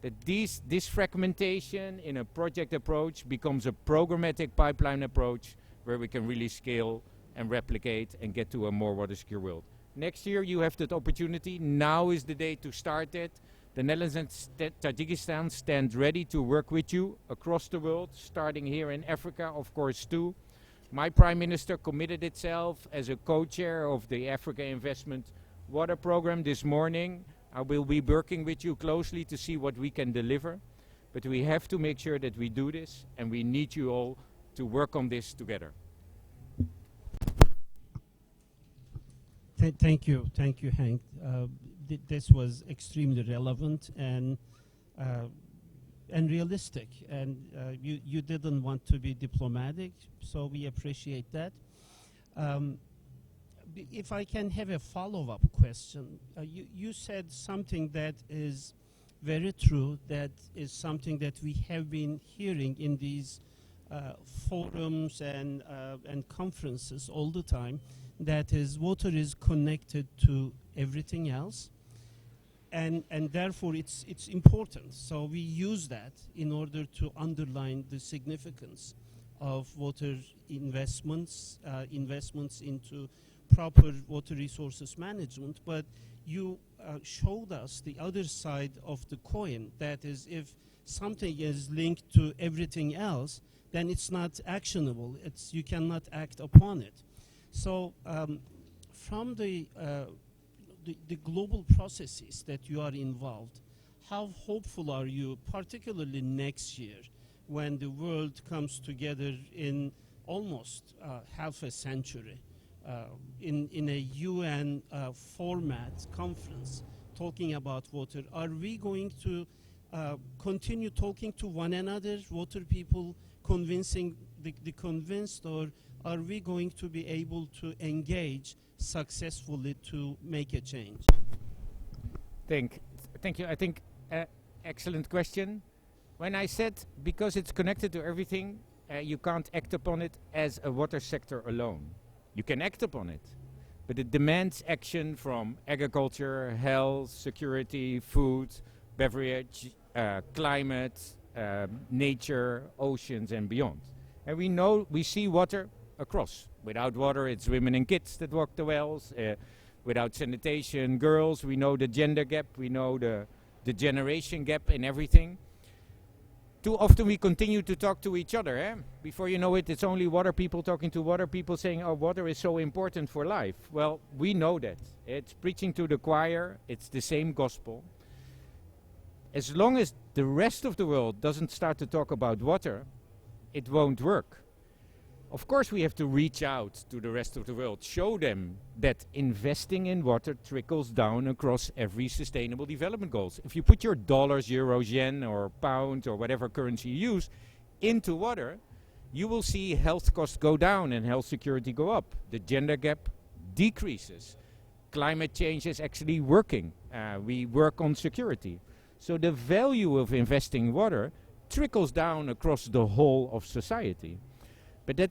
That this fragmentation in a project approach becomes a programmatic pipeline approach where we can really scale and replicate and get to a more water secure world. Next year you have that opportunity. Now is the day to start it. The Netherlands and Tajikistan stand ready to work with you across the world, starting here in Africa, of course, too. My Prime Minister committed itself as a co-chair of the Africa Investment Water Program this morning. I will be working with you closely to see what we can deliver. But we have to make sure that we do this, and we need you all to work on this together. Thank you, Henk. This was extremely relevant and realistic, and you didn't want to be diplomatic, so we appreciate that. If I can have a follow-up question, you said something that is very true, that is something that we have been hearing in these forums and conferences all the time, that is water is connected to everything else, and therefore it's important. So we use that in order to underline the significance of water investments, investments into proper water resources management. But you showed us the other side of the coin, that is, if something is linked to everything else, then it's not actionable. You cannot act upon it. So from the global processes that you are involved, how hopeful are you, particularly next year, when the world comes together in almost half a century in a UN format conference talking about water? Are we going to continue talking to one another, water people convincing the convinced, or are we going to be able to engage successfully to make a change? Thank you. I think excellent question. When I said because it's connected to everything, you can't act upon it as a water sector alone. You can act upon it, but it demands action from agriculture, health, security, food, beverage, climate, nature, oceans, and beyond. And we see water across. Without water, it's women and kids that walk the wells. Without sanitation, girls. We know the gender gap. We know the generation gap in everything. Too often we continue to talk to each other. Before you know it, it's only water people talking to water people saying, oh, water is so important for life. Well, we know that. It's preaching to the choir. It's the same gospel. As long as the rest of the world doesn't start to talk about water, it won't work. Of course, we have to reach out to the rest of the world, show them that investing in water trickles down across every sustainable development goals. If you put your dollars, euros, yen, or pound, or whatever currency you use into water, you will see health costs go down and health security go up. The gender gap decreases. Climate change is actually working. We work on security. So the value of investing in water trickles down across the whole of society. But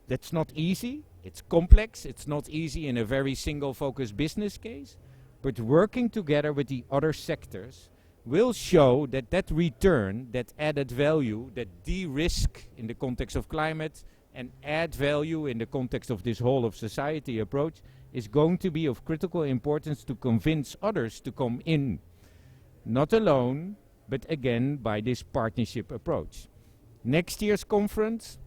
that's not easy. It's complex. It's not easy in a very single-focused business case. But working together with the other sectors will show that return, that added value, that de-risk in the context of climate and add value in the context of this whole of society approach is going to be of critical importance to convince others to come in. Not alone, but again by this partnership approach. Next year's conference,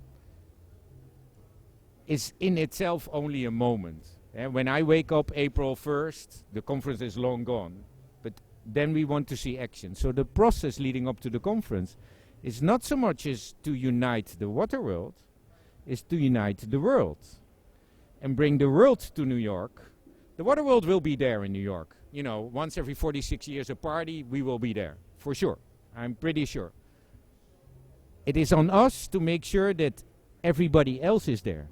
is in itself only a moment. When I wake up April 1st, the conference is long gone. But then we want to see action. So the process leading up to the conference is not so much as to unite the water world, is to unite the world and bring the world to New York. The water world will be there in New York. You know, once every 46 years a party, we will be there, for sure. I'm pretty sure. It is on us to make sure that everybody else is there.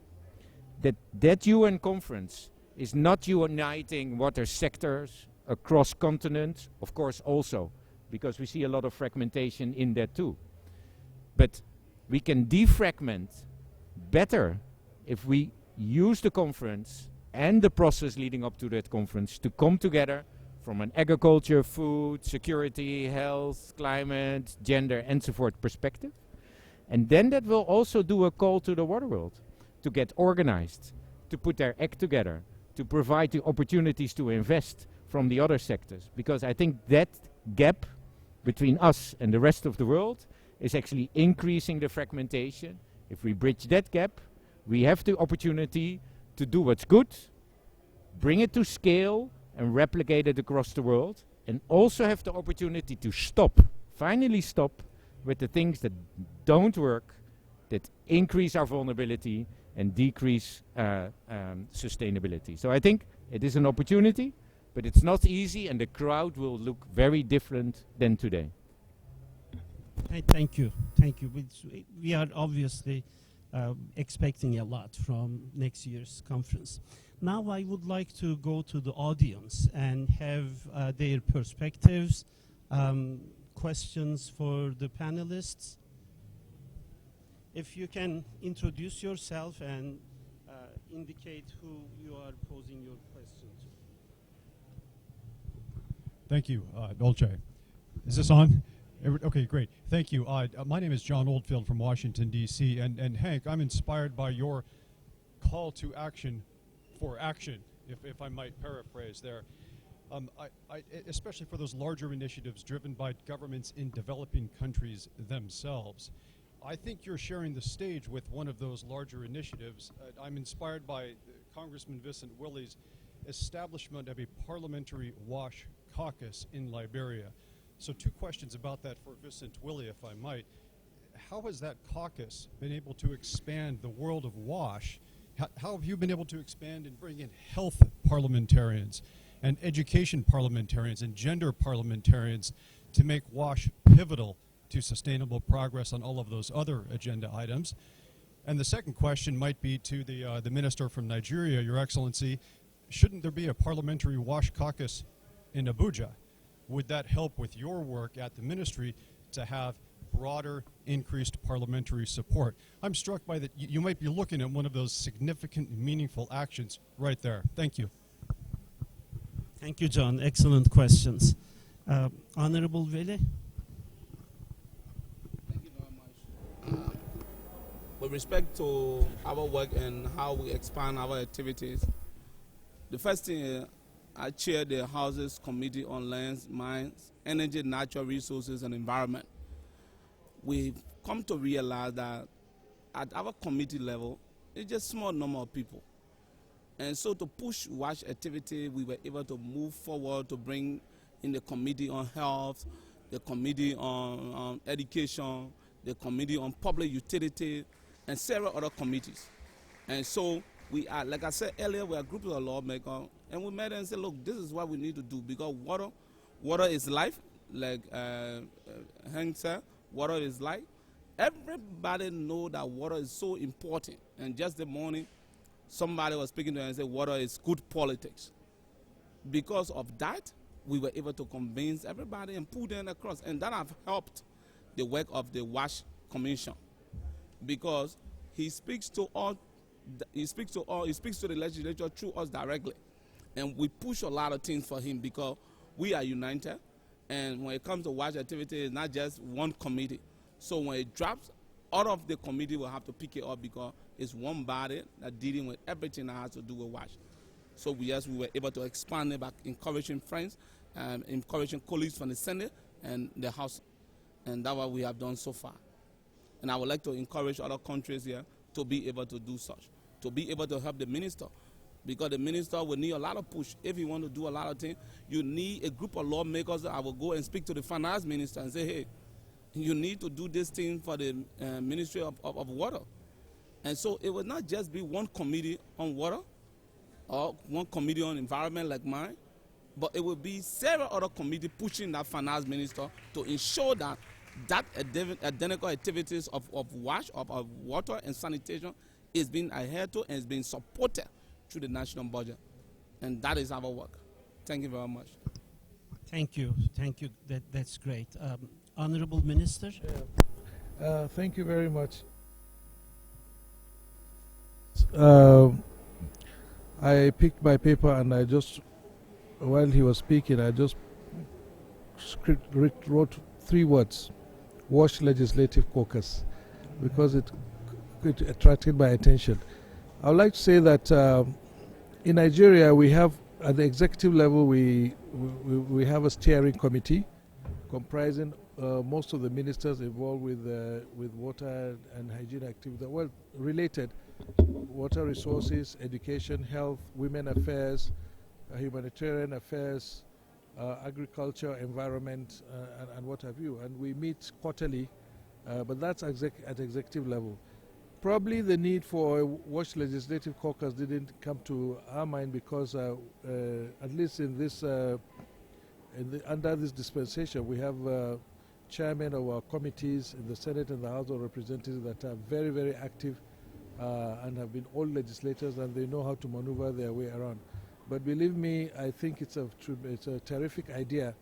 That UN conference is not uniting water sectors across continents, of course also, because we see a lot of fragmentation in that too. But we can defragment better if we use the conference and the process leading up to that conference to come together from an agriculture, food, security, health, climate, gender, and so forth perspective. And then that will also do a call to the water world to get organized, to put their act together, to provide the opportunities to invest from the other sectors. Because I think that gap between us and the rest of the world is actually increasing the fragmentation. If we bridge that gap, we have the opportunity to do what's good, bring it to scale, and replicate it across the world, and also have the opportunity to stop, finally stop, with the things that don't work, that increase our vulnerability and decrease sustainability. So I think it is an opportunity, but it's not easy, and the crowd will look very different than today. Thank you. Thank you. We are obviously expecting a lot from next year's conference. Now I would like to go to the audience and have their perspectives, questions for the panelists. If you can introduce yourself and indicate who you are posing your question to. Thank you, Olcay. Is this on? Okay, great. Thank you. My name is John Oldfield from Washington, D.C. And Hank, I'm inspired by your call to action for action, if I might paraphrase there. Especially for those larger initiatives driven by governments in developing countries themselves. I think you're sharing the stage with one of those larger initiatives. I'm inspired by Congressman Vincent Willey's establishment of a parliamentary WASH caucus in Liberia. So 2 questions about that for Vincent Willey, if I might. How has that caucus been able to expand the world of WASH? How have you been able to expand and bring in health parliamentarians and education parliamentarians and gender parliamentarians to make WASH pivotal to sustainable progress on all of those other agenda items? And the second question might be to the minister from Nigeria, Your Excellency. Shouldn't there be a parliamentary WASH caucus in Abuja? Would that help with your work at the ministry to have broader, increased parliamentary support? I'm struck by that you might be looking at one of those significant, meaningful actions right there. Thank you. Thank you, John. Excellent questions. Honorable Veli? Thank you very much. With respect to our work and how we expand our activities, the first thing is I chair the House's Committee on Lands, Mines, Energy, Natural Resources, and Environment. We've come to realize that at our committee level, it's just a small number of people. And so to push WASH activity, we were able to move forward to bring in the Committee on Health, the Committee on Education, the Committee on Public Utility, and several other committees. And so we are, like I said earlier, we are groups of lawmakers, and we met and said, look, this is what we need to do, because water is life, like Hank said, water is life. Everybody know that water is so important. And just the morning, somebody was speaking to me and said, water is good politics. Because of that, we were able to convince everybody and put them across. And that have helped the work of the WASH Commission. Because he speaks to all, he speaks to the legislature through us directly. And we push a lot of things for him because we are united. And when it comes to WASH activity, it's not just one committee. So when it drops, all of the committee will have to pick it up because it's one body that's dealing with everything that has to do with WASH. So we were able to expand it by encouraging friends, encouraging colleagues from the Senate and the House. And that's what we have done so far. And I would like to encourage other countries here to be able to do such. to be able to help the minister. Because the minister will need a lot of push. If you want to do a lot of things, you need a group of lawmakers that will go and speak to the finance minister and say, hey, you need to do this thing for the Ministry of Water. And so it will not just be one committee on water or one committee on environment like mine, but it will be several other committees pushing that finance minister to ensure that identical activities of water and sanitation is being adhered to and is being supported through the national budget. And that is our work. Thank you very much. Thank you. Thank you. That's great. Honorable Minister. Thank you very much. I picked my paper and I just, while he was speaking, I just wrote 3 words: WASH Legislative Caucus, because it attracted my attention. I would like to say that in Nigeria, we have, at the executive level, we have a steering committee comprising most of the ministers involved with water and hygiene activities, well, related: water resources, education, health, women affairs, humanitarian affairs, agriculture, environment, and what have you. And we meet quarterly, but that's at executive level. Probably the need for a WASH Legislative Caucus didn't come to our mind because, at least in this, under this dispensation, we have chairmen of our committees in the Senate and the House of Representatives that are very, very active and have been old legislators, and they know how to maneuver their way around. But believe me, I think it's a terrific idea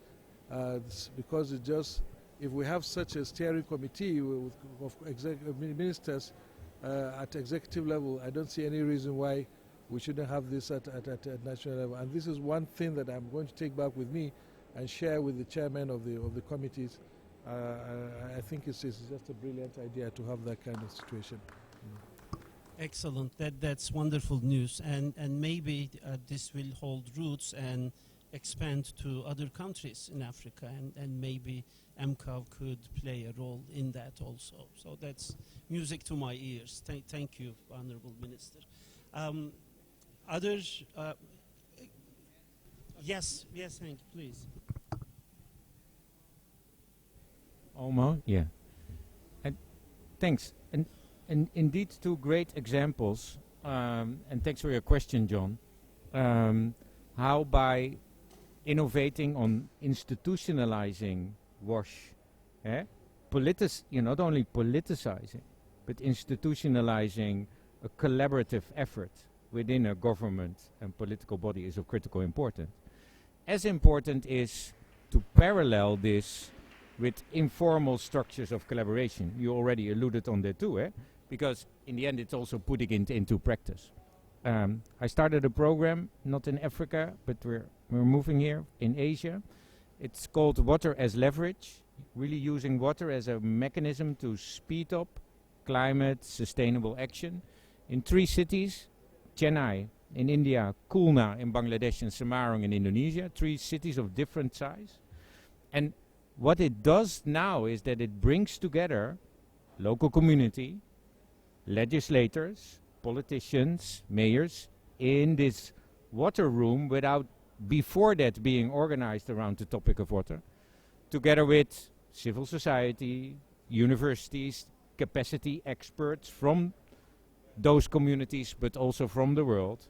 because it just, if we have such a steering committee of ministers at executive level, I don't see any reason why we shouldn't have this at national level. And this is one thing that I'm going to take back with me and share with the chairman of the committees. I think it's just a brilliant idea to have that kind of situation. Excellent. That's wonderful news, and maybe this will hold roots and expand to other countries in Africa, and maybe MCAV could play a role in that also. So that's music to my ears. Thank you, Honorable Minister. Others? Yes, Hank, please. Almost, yeah. And thanks. And indeed, 2 great examples. And thanks for your question, John. How by innovating on institutionalizing WASH, not only politicizing, but institutionalizing a collaborative effort within a government and political body is of critical importance. As important is to parallel this with informal structures of collaboration. You already alluded on that too, because in the end it's also putting it into practice. I started a program, not in Africa, but we're moving here in Asia. It's called Water as Leverage, really using water as a mechanism to speed up climate sustainable action in 3 cities: Chennai in India, Khulna in Bangladesh, and Semarang in Indonesia, 3 cities of different size. And what it does now is that it brings together local community, legislators, politicians, mayors in this water room without before that being organized around the topic of water, together with civil society, universities, capacity experts from those communities, but also from the world,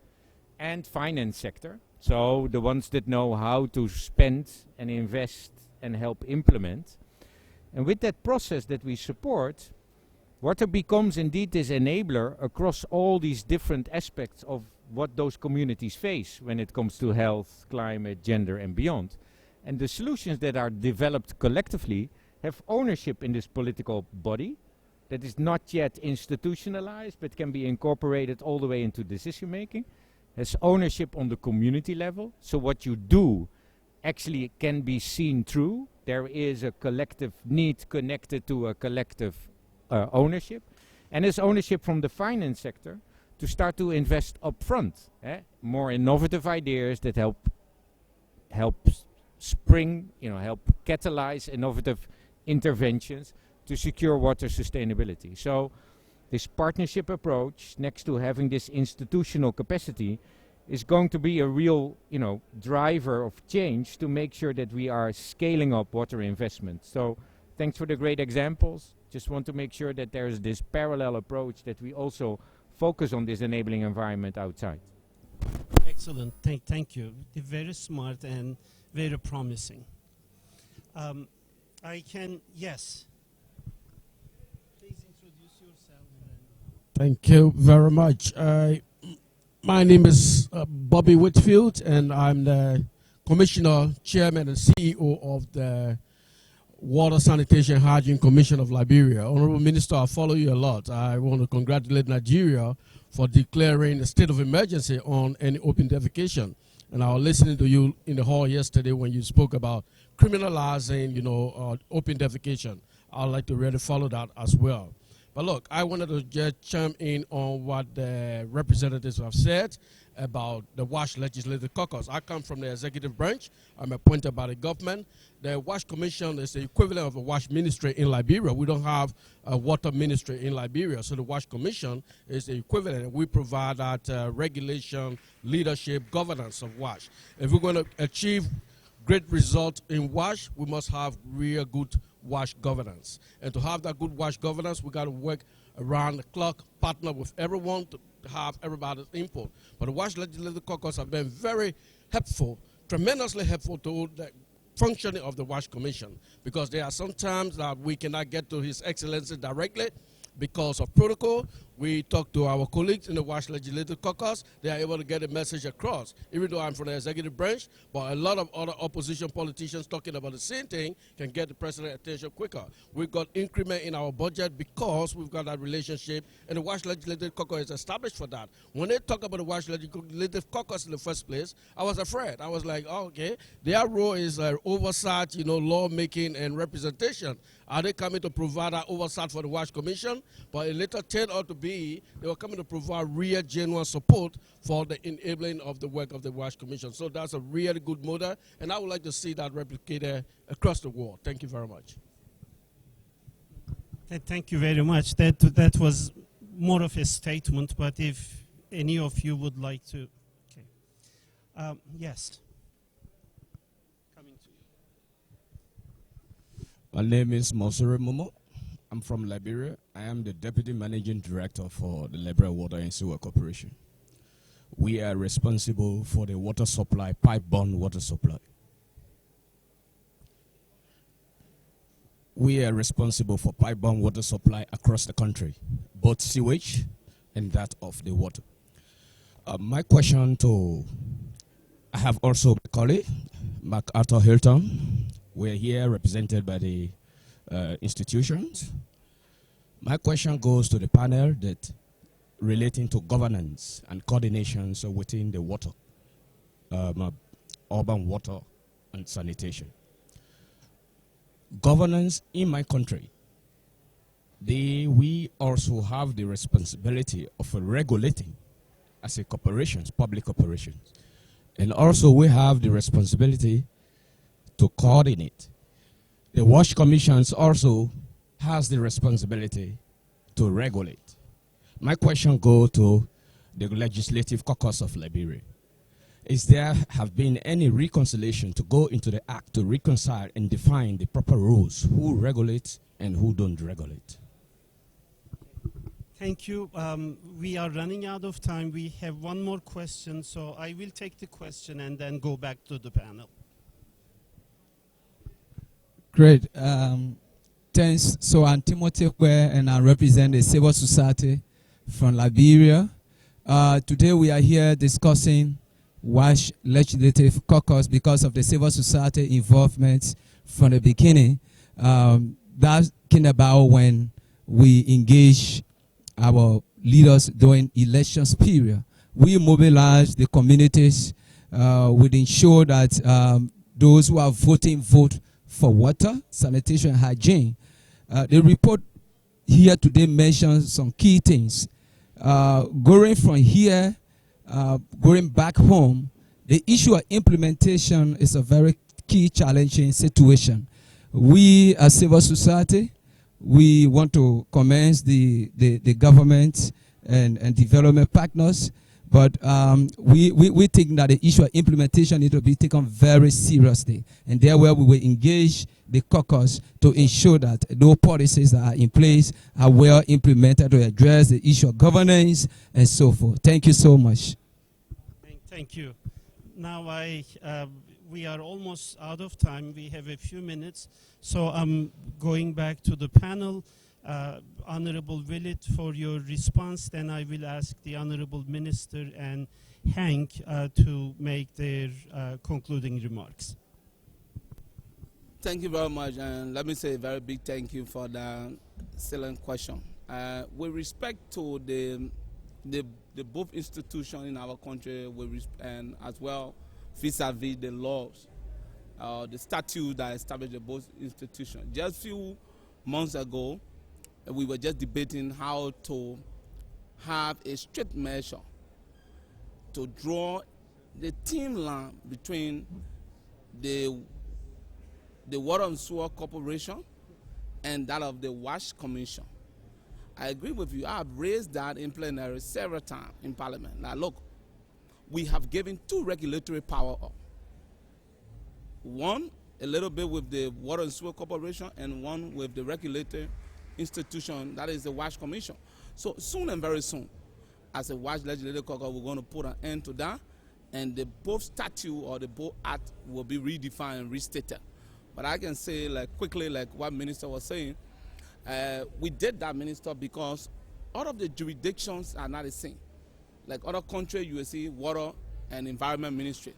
and finance sector. So the ones that know how to spend and invest and help implement. And with that process that we support, water becomes indeed this enabler across all these different aspects of what those communities face when it comes to health, climate, gender, and beyond. And the solutions that are developed collectively have ownership in this political body that is not yet institutionalized but can be incorporated all the way into decision making, has ownership on the community level. So what you do actually can be seen through. There is a collective need connected to a collective ownership, and there's ownership from the finance sector to start to invest upfront. More innovative ideas that help spring, help catalyze innovative interventions to secure water sustainability. So This partnership approach, next to having this institutional capacity, is going to be a real, driver of change to make sure that we are scaling up water investment. So thanks for the great examples. Just want to make sure that there's this parallel approach, that we also focus on this enabling environment outside. Excellent. Thank you. Very smart and very promising. Yes. Please introduce yourself. Thank you very much. My name is Bobby Whitfield, and I'm the Commissioner, Chairman, and CEO of the Water, Sanitation, and Hygiene Commission of Liberia. Honorable Minister, I follow you a lot. I want to congratulate Nigeria for declaring a state of emergency on any open defecation. And I was listening to you in the hall yesterday when you spoke about criminalizing, open defecation. I'd like to really follow that as well. But look, I wanted to just chime in on what the representatives have said about the WASH Legislative Caucus. I come from the executive branch. I'm appointed by the government. The WASH Commission is the equivalent of a WASH ministry in Liberia. We don't have a water ministry in Liberia, so the WASH Commission is the equivalent. We provide that regulation, leadership, governance of WASH. If we're going to achieve great results in WASH, we must have real good WASH governance. And to have that good WASH governance, we got to work around the clock, partner with everyone to have everybody's input. But the WASH Legislative Caucus have been very helpful, tremendously helpful to the functioning of the WASH Commission, because there are some times that we cannot get to His Excellency directly because of protocol. We talk to our colleagues in the WASH Legislative Caucus. They are able to get a message across, even though I'm from the executive branch, but a lot of other opposition politicians talking about the same thing can get the president's attention quicker. We've got increment in our budget because we've got that relationship, and the WASH Legislative Caucus is established for that. When they talk about the WASH Legislative Caucus in the first place, I was afraid. I was like, oh, okay, their role is oversight, lawmaking and representation. Are they coming to provide that oversight for the WASH Commission? But it later turned out to be they were coming to provide real, genuine support for the enabling of the work of the WASH Commission. So that's a really good model, and I would like to see that replicated across the world. Thank you very much. Thank you very much. That was more of a statement, but if any of you would like to. Okay. Yes. Coming to you. My name is Monsore Momo. I'm from Liberia. I am the Deputy Managing Director for the Liberia Water and Sewer Corporation. We are responsible for the water supply, pipe-borne water supply. We are responsible for pipe-borne water supply across the country, both sewage and that of the water. My question I have also a colleague, MacArthur Hilton. We're here represented by the institutions. My question goes to the panel that relating to governance and coordination within the water, urban water and sanitation. Governance in my country, we also have the responsibility of regulating as a corporations, public corporations. And also we have the responsibility to coordinate. The WASH Commissions also has the responsibility to regulate. My question goes to the Legislative Caucus of Liberia. Is there have been any reconciliation to go into the act to reconcile and define the proper rules, who regulates and who don't regulate? Thank you. We are running out of time. We have one more question, so I will take the question and then go back to the panel. Great. Thanks. So I'm Timothy Kwe, and I represent the civil society from Liberia. Today we are here discussing WASH Legislative Caucus because of the civil society involvement from the beginning. That came about when we engage our leaders during elections period. We mobilize the communities. We ensure that those who are voting vote for water, sanitation, and hygiene. The report here today mentions some key things. Going from here, going back home, the issue of implementation is a very key challenging situation. We as civil society, we want to commend the government and development partners. But we think that the issue of implementation needs to be taken very seriously. And therefore, we will engage the caucus to ensure that those policies that are in place are well implemented to address the issue of governance and so forth. Thank you so much. Thank you. Now we are almost out of time. We have a few minutes. So I'm going back to the panel. Honorable Willett, for your response, then I will ask the Honorable Minister and Hank to make their concluding remarks. Thank you very much, and let me say a very big thank you for the excellent question. With respect to the both institutions in our country, and as well vis-a-vis the laws, the statute that established the both institutions. Just a few months ago, we were just debating how to have a strict measure to draw the thin line between the Water and Sewer Corporation and that of the WASH Commission. I agree with you. I have raised that in plenary several times in Parliament. Now look, we have given two regulatory power up. One, a little bit with the Water and Sewer Corporation, and one with the regulatory institution, that is the WASH Commission. So soon and very soon, as a WASH legislative caucus, we're going to put an end to that, and the both statute or the both act will be redefined and restated. But I can say, like quickly, like what Minister was saying, we did that, Minister, because all of the jurisdictions are not the same. Like other countries, you will see water and environment ministry,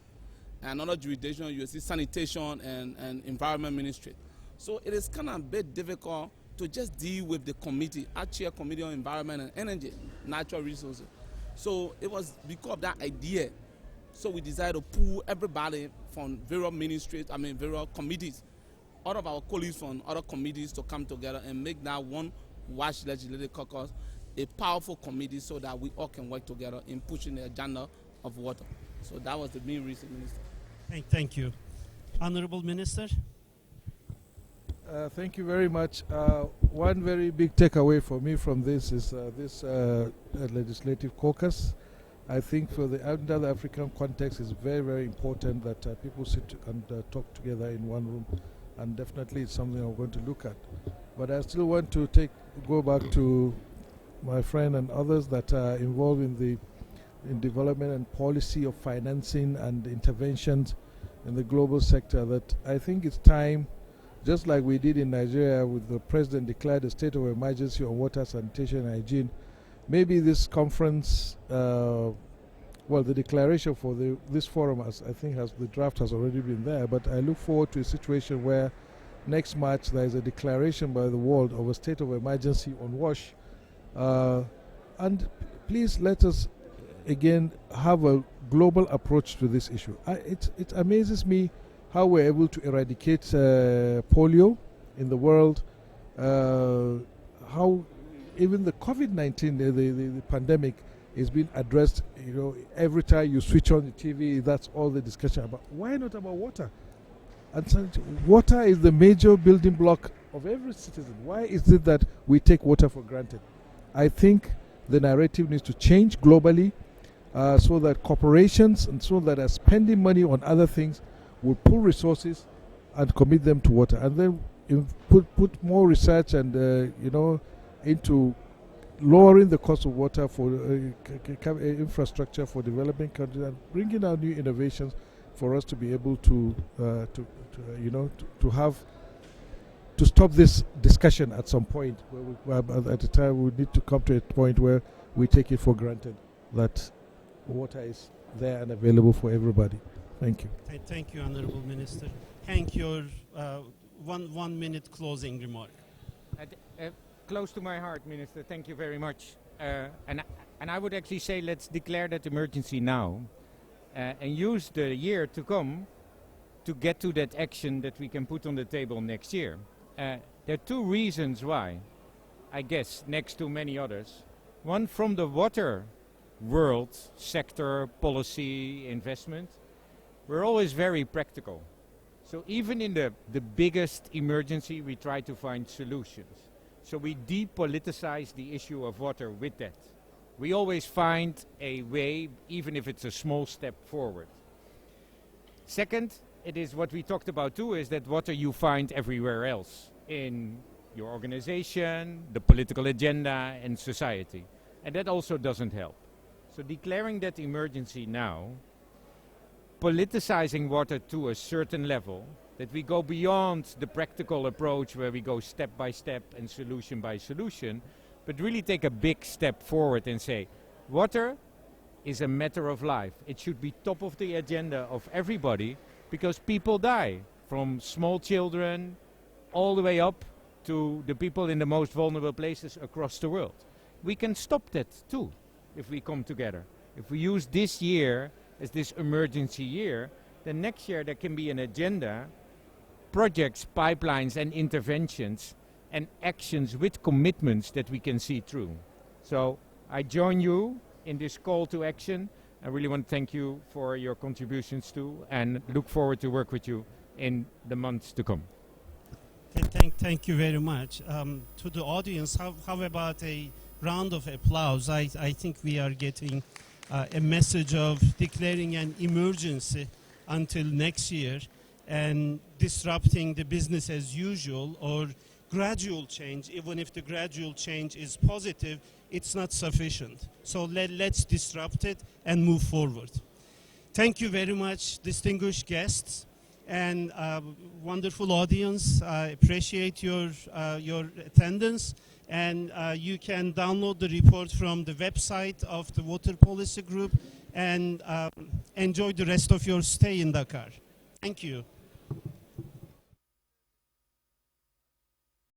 and other jurisdictions, you will see sanitation and environment ministry. So it is kind of a bit difficult to just deal with the committee. I chair Committee on Environment and Energy, Natural Resources. So it was because of that idea. So we decided to pull everybody from various ministries, various committees, all of our colleagues from other committees to come together and make that one WASH legislative caucus a powerful committee so that we all can work together in pushing the agenda of water. So that was the main reason, Minister. Thank you. Honorable Minister. Thank you very much. One very big takeaway for me from this is this legislative caucus. I think for under the African context, it's very, very important that people sit and talk together in one room, and definitely it's something I'm going to look at. But I still want to go back to my friend and others that are involved in development and policy of financing and interventions in the global sector, that I think it's time, just like we did in Nigeria with the president declared a state of emergency on water, sanitation, and hygiene. Maybe this conference, the declaration for this forum, the draft has already been there, but I look forward to a situation where next March there is a declaration by the world of a state of emergency on WASH. And please let us again have a global approach to this issue. It amazes me how we're able to eradicate polio in the world, how even the COVID-19, the pandemic, is being addressed. Every time you switch on the TV, that's all the discussion about. Why not about water? And water is the major building block of every citizen. Why is it that we take water for granted? I think the narrative needs to change globally, so that corporations and so that are spending money on other things will pull resources and commit them to water, and then put more research and into lowering the cost of water for infrastructure for developing countries, and bringing out new innovations for us to be able to stop this discussion at some point. At the time, we need to come to a point where we take it for granted that water is there and available for everybody. Thank you. Thank you, Honorable Minister. Hank, your 1 minute closing remark. Close to my heart, Minister. Thank you very much. And I would actually say let's declare that emergency now and use the year to come to get to that action that we can put on the table next year. There are two reasons why, I guess, next to many others. One, from the water world, sector, policy, investment, we're always very practical. So even in the biggest emergency, we try to find solutions. So we depoliticize the issue of water with that. We always find a way, even if it's a small step forward. Second, it is what we talked about too, is that water you find everywhere else in your organization, the political agenda, and society. And that also doesn't help. So declaring that emergency now, politicizing water to a certain level, that we go beyond the practical approach where we go step by step and solution by solution, but really take a big step forward and say, water is a matter of life. It should be top of the agenda of everybody because people die, from small children all the way up to the people in the most vulnerable places across the world. We can stop that too if we come together. If we use this year as this emergency year, then next year there can be an agenda, projects, pipelines and interventions and actions with commitments that we can see through. So I join you in this call to action. I really want to thank you for your contributions too and look forward to work with you in the months to come. Thank you very much. To the audience, how about a round of applause? I think we are getting a message of declaring an emergency until next year and disrupting the business as usual or gradual change. Even if the gradual change is positive, it's not sufficient. So let's disrupt it and move forward. Thank you very much, distinguished guests and wonderful audience. I appreciate your attendance, and you can download the report from the website of the Water Policy Group and enjoy the rest of your stay in Dakar. Thank you.